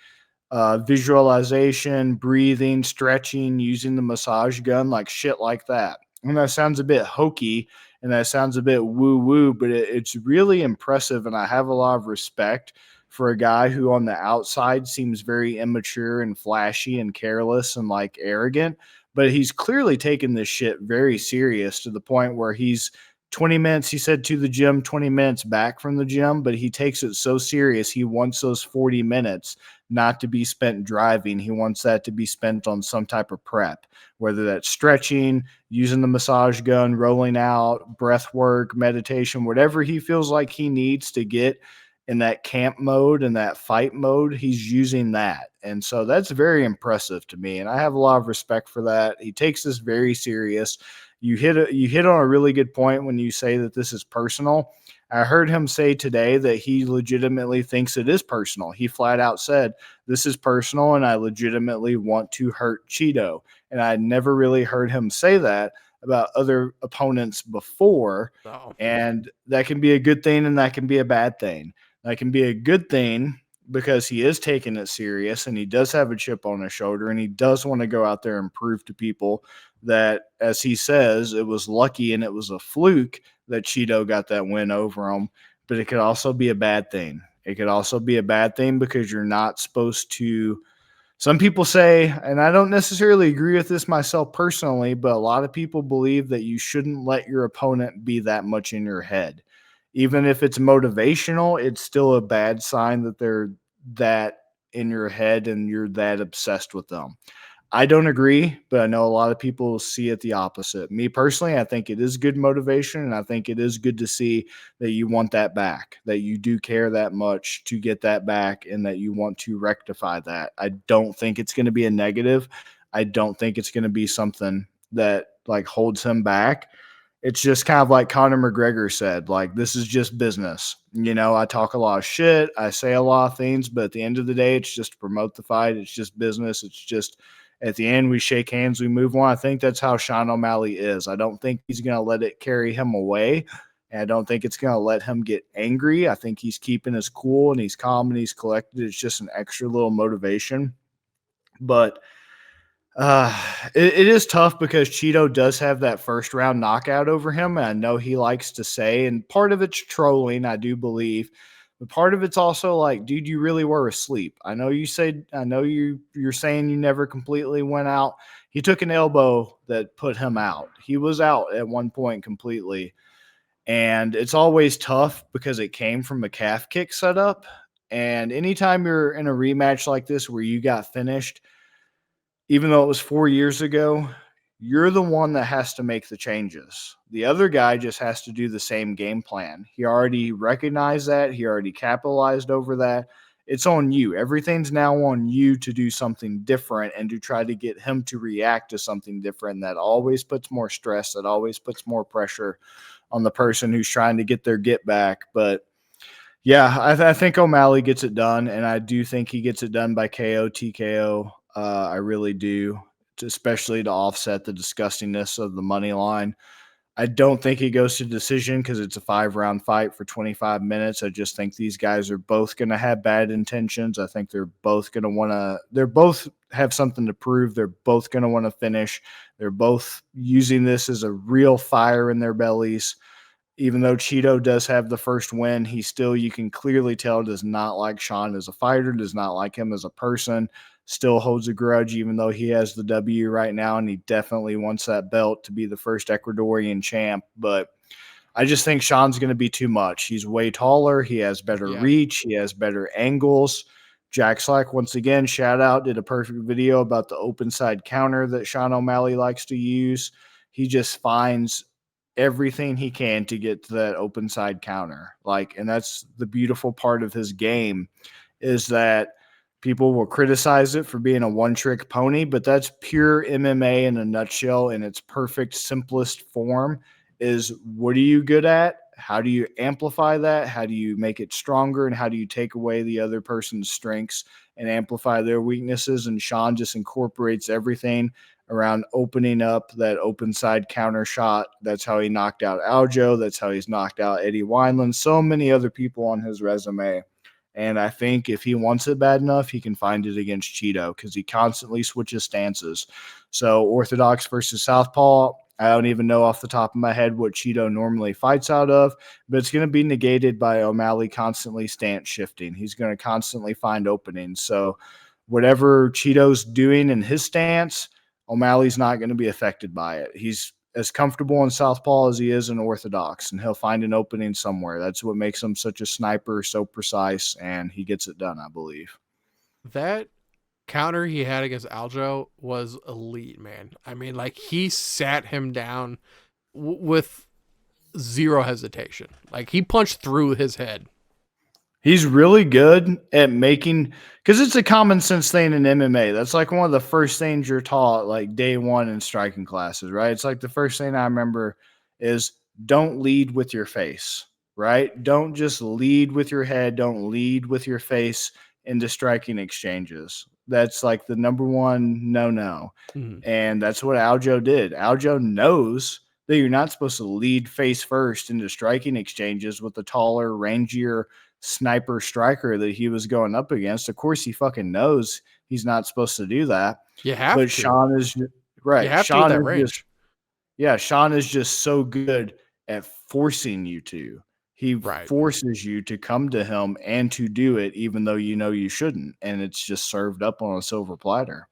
[SPEAKER 1] visualization, breathing, stretching, using the massage gun, like shit like that. And that sounds a bit hokey and that sounds a bit woo woo, but it's really impressive. And I have a lot of respect for a guy who on the outside seems very immature and flashy and careless and like arrogant, but he's clearly taken this shit very serious to the point where he's 20 minutes, he said, to the gym, 20 minutes back from the gym, but he takes it so serious. He wants those 40 minutes not to be spent driving. He wants that to be spent on some type of prep, whether that's stretching, using the massage gun, rolling out, breath work, meditation, whatever he feels like he needs to get in that camp mode and that fight mode, he's using that. And so that's very impressive to me. And I have a lot of respect for that. He takes this very serious. You hit on a really good point when you say that this is personal. I heard him say today that he legitimately thinks it is personal. He flat out said, "This is personal, and I legitimately want to hurt Cheeto." And I never really heard him say that about other opponents before.
[SPEAKER 2] Oh.
[SPEAKER 1] And that can be a good thing, and that can be a bad thing. That can be a good thing because he is taking it serious and he does have a chip on his shoulder and he does want to go out there and prove to people that, as he says, it was lucky and it was a fluke that Cheeto got that win over him. But it could also be a bad thing. It could also be a bad thing because you're not supposed to. Some people say, and I don't necessarily agree with this myself personally, but a lot of people believe that you shouldn't let your opponent be that much in your head. Even if it's motivational, it's still a bad sign that they're that in your head and you're that obsessed with them. I don't agree, but I know a lot of people see it the opposite. Me personally, I think it is good motivation, and I think it is good to see that you want that back, that you do care that much to get that back, and that you want to rectify that. I don't think it's going to be a negative. I don't think it's going to be something that like holds him back. It's just kind of like Conor McGregor said, like, this is just business. You know, I talk a lot of shit. I say a lot of things, but at the end of the day, it's just to promote the fight. It's just business. It's just at the end, we shake hands, we move on. I think that's how Sean O'Malley is. I don't think he's going to let it carry him away. And I don't think it's going to let him get angry. I think he's keeping his cool and he's calm and he's collected. It's just an extra little motivation. But it is tough because Cheeto does have that first round knockout over him. And I know he likes to say, and part of it's trolling, I do believe, but part of it's also like, dude, you really were asleep. I know you're saying you never completely went out. He took an elbow that put him out. He was out at one point completely. And it's always tough because it came from a calf kick setup. And anytime you're in a rematch like this where you got finished, even though it was 4 years ago, you're the one that has to make the changes. The other guy just has to do the same game plan. He already recognized that. He already capitalized over that. It's on you. Everything's now on you to do something different and to try to get him to react to something different. That always puts more stress. That always puts more pressure on the person who's trying to get their get back. But yeah, I think O'Malley gets it done, and I do think he gets it done by KO, TKO. I really do, especially to offset the disgustingness of the money line. I don't think he goes to decision because it's a 5-round fight for 25 minutes. I just think these guys are both going to have bad intentions. I think they're both have something to prove. They're both going to want to finish. They're both using this as a real fire in their bellies. Even though Cheeto does have the first win, he still, you can clearly tell, does not like Sean as a fighter, does not like him as a person, still holds a grudge, even though he has the W right now, and he definitely wants that belt to be the first Ecuadorian champ. But I just think Sean's going to be too much. He's way taller. He has better reach. He has better angles. Jack Slack, once again, shout out, did a perfect video about the open side counter that Sean O'Malley likes to use. He just finds everything he can to get to that open side counter. And that's the beautiful part of his game, is that people will criticize it for being a one-trick pony, but that's pure MMA in a nutshell, in its perfect, simplest form. Is what are you good at? How do you amplify that? How do you make it stronger? And how do you take away the other person's strengths and amplify their weaknesses? And Sean just incorporates everything around opening up that open side counter shot. That's how he knocked out Aljo. That's how he's knocked out Eddie Wineland. So many other people on his resume. And I think if he wants it bad enough, he can find it against Cheeto, because he constantly switches stances. So Orthodox versus Southpaw, I don't even know off the top of my head what Cheeto normally fights out of, but it's going to be negated by O'Malley constantly stance shifting. He's going to constantly find openings. So whatever Cheeto's doing in his stance, O'Malley's not going to be affected by it. He's as comfortable in Southpaw as he is in Orthodox, and he'll find an opening somewhere. That's what makes him such a sniper, so precise, and he gets it done, I believe.
[SPEAKER 2] That counter he had against Aljo was elite, man. I mean, he sat him down with zero hesitation. He punched through his head.
[SPEAKER 1] He's really good at making, because it's a common sense thing in MMA. That's one of the first things you're taught, day one in striking classes, right? It's the first thing I remember is don't lead with your face, right? Don't just lead with your head. Don't lead with your face into striking exchanges. That's the number one no.
[SPEAKER 2] Mm-hmm.
[SPEAKER 1] And that's what Aljo did. Aljo knows that you're not supposed to lead face first into striking exchanges with the taller, rangier sniper striker that he was going up against. Of course, he fucking knows he's not supposed to do that.
[SPEAKER 2] You have
[SPEAKER 1] but
[SPEAKER 2] to.
[SPEAKER 1] Sean is right.
[SPEAKER 2] You have
[SPEAKER 1] Sean
[SPEAKER 2] to that range.
[SPEAKER 1] Sean is just so good at forcing you to. He forces you to come to him and to do it, even though you know you shouldn't. And it's just served up on a silver platter.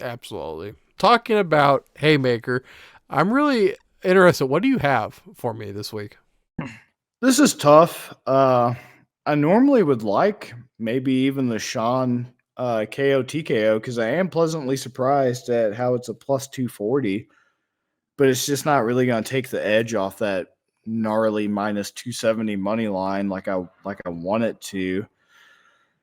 [SPEAKER 2] Absolutely. Talking about Haymaker, I'm really interested. What do you have for me this week?
[SPEAKER 1] This is tough. I normally would like maybe even the Sean KO TKO, because I am pleasantly surprised at how it's a plus 240, but it's just not really going to take the edge off that gnarly minus 270 money line like I want it to.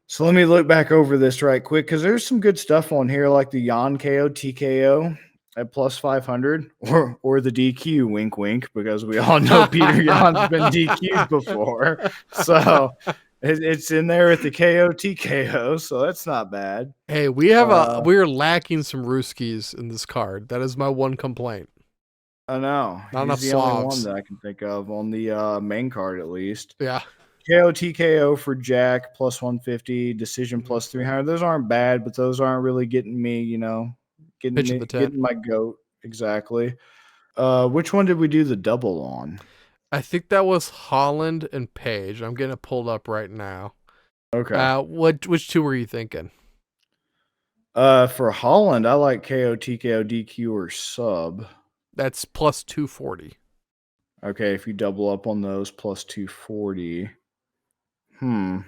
[SPEAKER 1] So let me look back over this right quick, because there's some good stuff on here, like the Jan KO TKO at plus 500, or the DQ, wink wink, because we all know Peter Jan's been DQ'd before. So it's in there with the KO TKO, so that's not bad.
[SPEAKER 2] Hey, we're lacking some Ruskies in this card. That is my one complaint.
[SPEAKER 1] I know.
[SPEAKER 2] Not enough
[SPEAKER 1] He's the only
[SPEAKER 2] Slavs.
[SPEAKER 1] one that I can think of on the main card, at least.
[SPEAKER 2] Yeah.
[SPEAKER 1] KO TKO for Jack plus 150, decision plus 300. Those aren't bad, but those aren't really getting me, getting my goat. Exactly. Which one did we do the double on?
[SPEAKER 2] I think that was Holland and Page. I'm getting it pulled up right now.
[SPEAKER 1] Okay.
[SPEAKER 2] Which two were you thinking?
[SPEAKER 1] For Holland, I like KO TKO DQ or sub.
[SPEAKER 2] That's plus 240.
[SPEAKER 1] Okay, if you double up on those, plus 240. And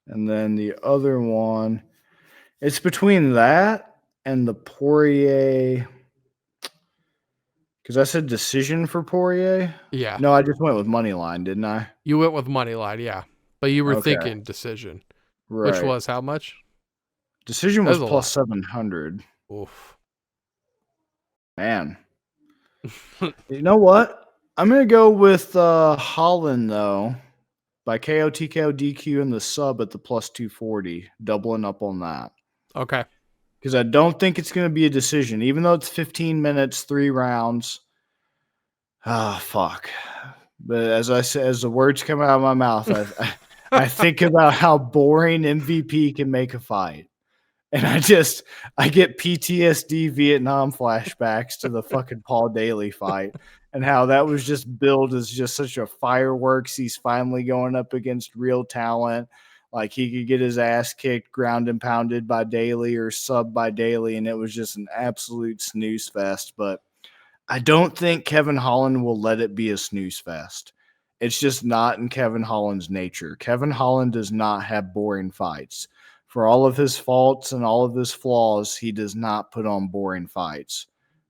[SPEAKER 1] then the other one, it's between that and the Poirier, because I said decision for Poirier.
[SPEAKER 2] Yeah.
[SPEAKER 1] No, I just went with money line, didn't I?
[SPEAKER 2] You went with money line, yeah. But you were thinking decision.
[SPEAKER 1] Right.
[SPEAKER 2] Which was how much?
[SPEAKER 1] Decision was plus 700.
[SPEAKER 2] Oof.
[SPEAKER 1] Man. You know what? I'm going to go with Holland, though, by KO TKO DQ in the sub at the plus 240, doubling up on that.
[SPEAKER 2] Okay.
[SPEAKER 1] Because I don't think it's going to be a decision, even though it's 15 minutes, 3 rounds. Ah, fuck. But as I said, as the words come out of my mouth, I think about how boring MVP can make a fight. And I get PTSD Vietnam flashbacks to the fucking Paul Daly fight. and how that was just billed as just such a fireworks. He's finally going up against real talent. Like he could get his ass kicked, ground and pounded by Daly or sub by Daly, and it was just an absolute snooze fest. But I don't think Kevin Holland will let it be a snooze fest. It's just not in Kevin Holland's nature. Kevin Holland does not have boring fights. For all of his faults and all of his flaws, he does not put on boring fights.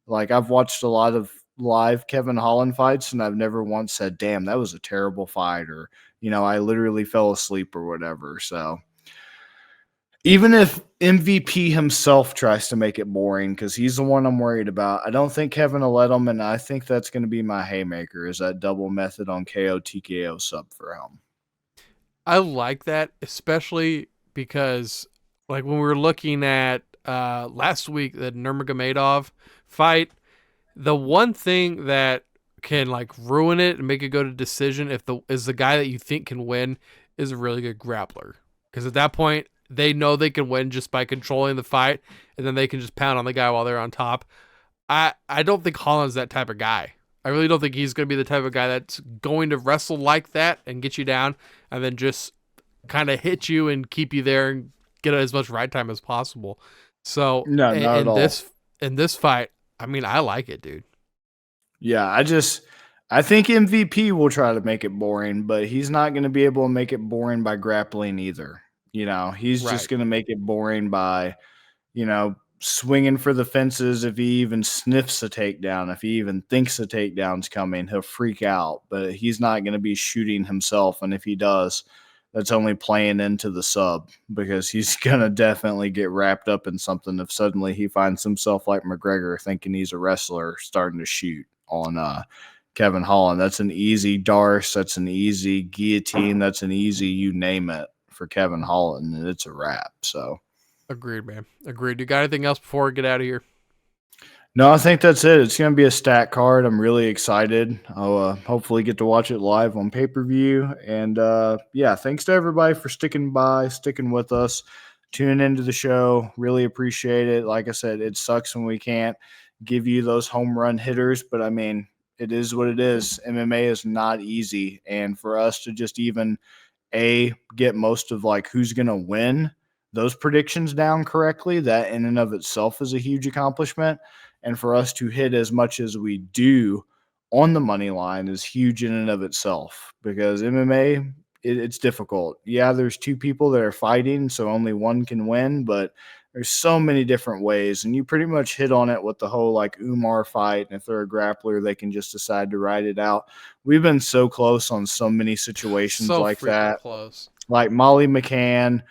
[SPEAKER 1] Like I've watched a lot of live Kevin Holland fights, and I've never once said, "Damn, that was a terrible fight," or I literally fell asleep or whatever. So even if MVP himself tries to make it boring, because he's the one I'm worried about, I don't think Kevin will let him, and I think that's going to be my haymaker, is that double method on KO TKO sub for him.
[SPEAKER 2] I like that, especially because like when we were looking at last week the Nurmagomedov fight, the one thing that can like ruin it and make it go to decision if the guy that you think can win is a really good grappler, because at that point they know they can win just by controlling the fight, and then they can just pound on the guy while they're on top. I don't think Holland's that type of guy. I really don't think he's going to be the type of guy that's going to wrestle like that and get you down and then just kind of hit you and keep you there and get as much ride time as possible. So
[SPEAKER 1] No, not at all.
[SPEAKER 2] In this fight, I mean, I like it, dude.
[SPEAKER 1] Yeah, I think MVP will try to make it boring, but he's not going to be able to make it boring by grappling either. He's just
[SPEAKER 2] Right.
[SPEAKER 1] going to make it boring by, swinging for the fences. If he even sniffs a takedown, if he even thinks a takedown's coming, he'll freak out, but he's not going to be shooting himself. And if he does, that's only playing into the sub, because he's going to definitely get wrapped up in something if suddenly he finds himself like McGregor thinking he's a wrestler starting to shoot on Kevin Holland. That's an easy Darce. That's an easy guillotine. That's an easy you name it for Kevin Holland, and it's a wrap. So
[SPEAKER 2] Agreed, man. Agreed. You got anything else before we get out of here?
[SPEAKER 1] no, I think that's it. It's going to be a stat card. I'm really excited. I'll hopefully get to watch it live on pay-per-view. And yeah, thanks to everybody for sticking by, sticking with us, tuning into the show. Really appreciate it. Like I said, it sucks when we can't give you those home run hitters, but I mean, it is what it is. MMA is not easy. And for us to just even get most of like who's going to win those predictions down correctly, that in and of itself is a huge accomplishment. And for us to hit as much as we do on the money line is huge in and of itself, because MMA, it's difficult. Yeah, there's two people that are fighting, so only one can win, but there's so many different ways. And you pretty much hit on it with the whole like Umar fight. And if they're a grappler, they can just decide to ride it out. We've been so close on so many situations
[SPEAKER 2] So
[SPEAKER 1] like
[SPEAKER 2] freaking
[SPEAKER 1] that.
[SPEAKER 2] close.
[SPEAKER 1] Like Molly McCann,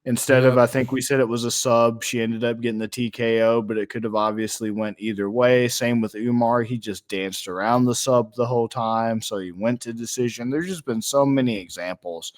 [SPEAKER 1] instead of,
[SPEAKER 2] Yep.
[SPEAKER 1] I think we said it was a sub, she ended up getting the TKO, but it could have obviously went either way. Same with Umar. He just danced around the sub the whole time, so he went to decision. There's just been so many examples,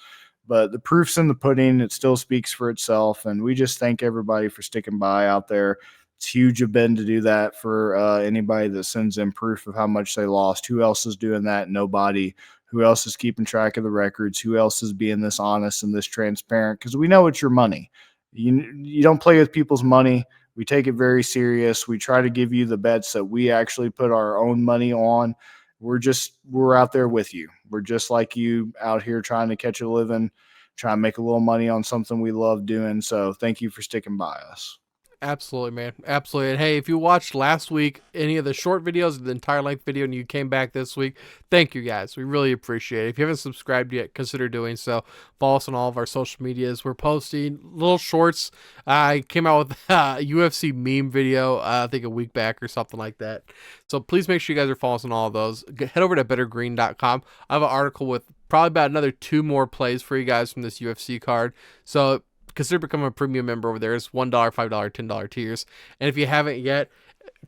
[SPEAKER 1] but the proof's in the pudding. It still speaks for itself, and we just thank everybody for sticking by out there. It's huge of Ben to do that for anybody that sends in proof of how much they lost. Who else is doing that? Nobody. Who else is keeping track of the records? Who else is being this honest and this transparent? Because we know it's your money. You don't play with people's money. We take it very serious. We try to give you the bets that we actually put our own money on. We're out there with you. We're just like you out here trying to catch a living, trying to make a little money on something we love doing. So thank you for sticking by us.
[SPEAKER 2] Absolutely, man. Absolutely. And hey, if you watched last week any of the short videos or the entire length video and you came back this week, thank you guys. We really appreciate it. If you haven't subscribed yet, consider doing so. Follow us on all of our social medias. We're posting little shorts. I came out with a UFC meme video, I think a week back or something like that. So please make sure you guys are following us on all of those. Head over to bettergreen.com. I have an article with probably about another 2 more plays for you guys from this UFC card. So consider becoming a premium member over there. It's $1, $5, $10 tiers. And if you haven't yet,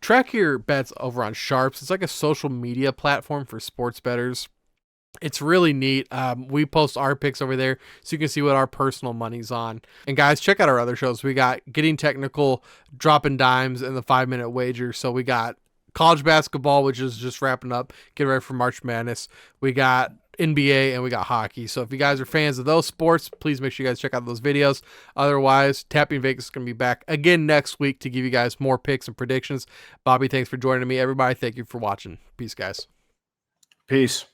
[SPEAKER 2] track your bets over on Sharps. It's like a social media platform for sports bettors. It's really neat. We post our picks over there so you can see what our personal money's on. And guys, check out our other shows. We got Getting Technical, Dropping Dimes, and the 5-Minute Wager. So we got college basketball, which is just wrapping up. Get ready for March Madness. We got NBA and we got hockey. So if you guys are fans of those sports, please make sure you guys check out those videos. Otherwise, Tapping Vegas is going to be back again next week to give you guys more picks and predictions. Bobby, thanks for joining me. Everybody, thank you for watching. Peace, guys.
[SPEAKER 1] Peace.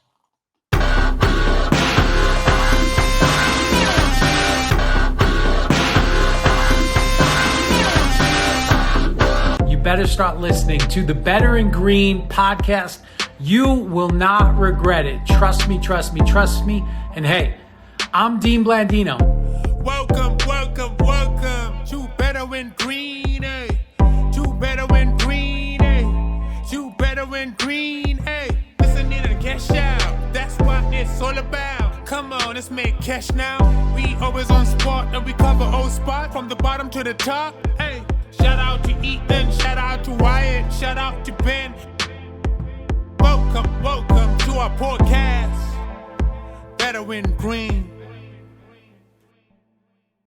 [SPEAKER 3] You better start listening to the Better in Green podcast. You will not regret it. Trust me, trust me, trust me. And hey, I'm Dean Blandino.
[SPEAKER 4] Welcome, welcome, welcome to Better in Green, eh? To Better in Green, eh? To Better in Green, eh? Listen in and cash out. That's what it's all about. Come on, let's make cash now. We always on spot and we cover all spot from the bottom to the top. Hey, shout out to Ethan, shout out to Wyatt, shout out to Ben. Welcome, welcome to our podcast. Better in Green.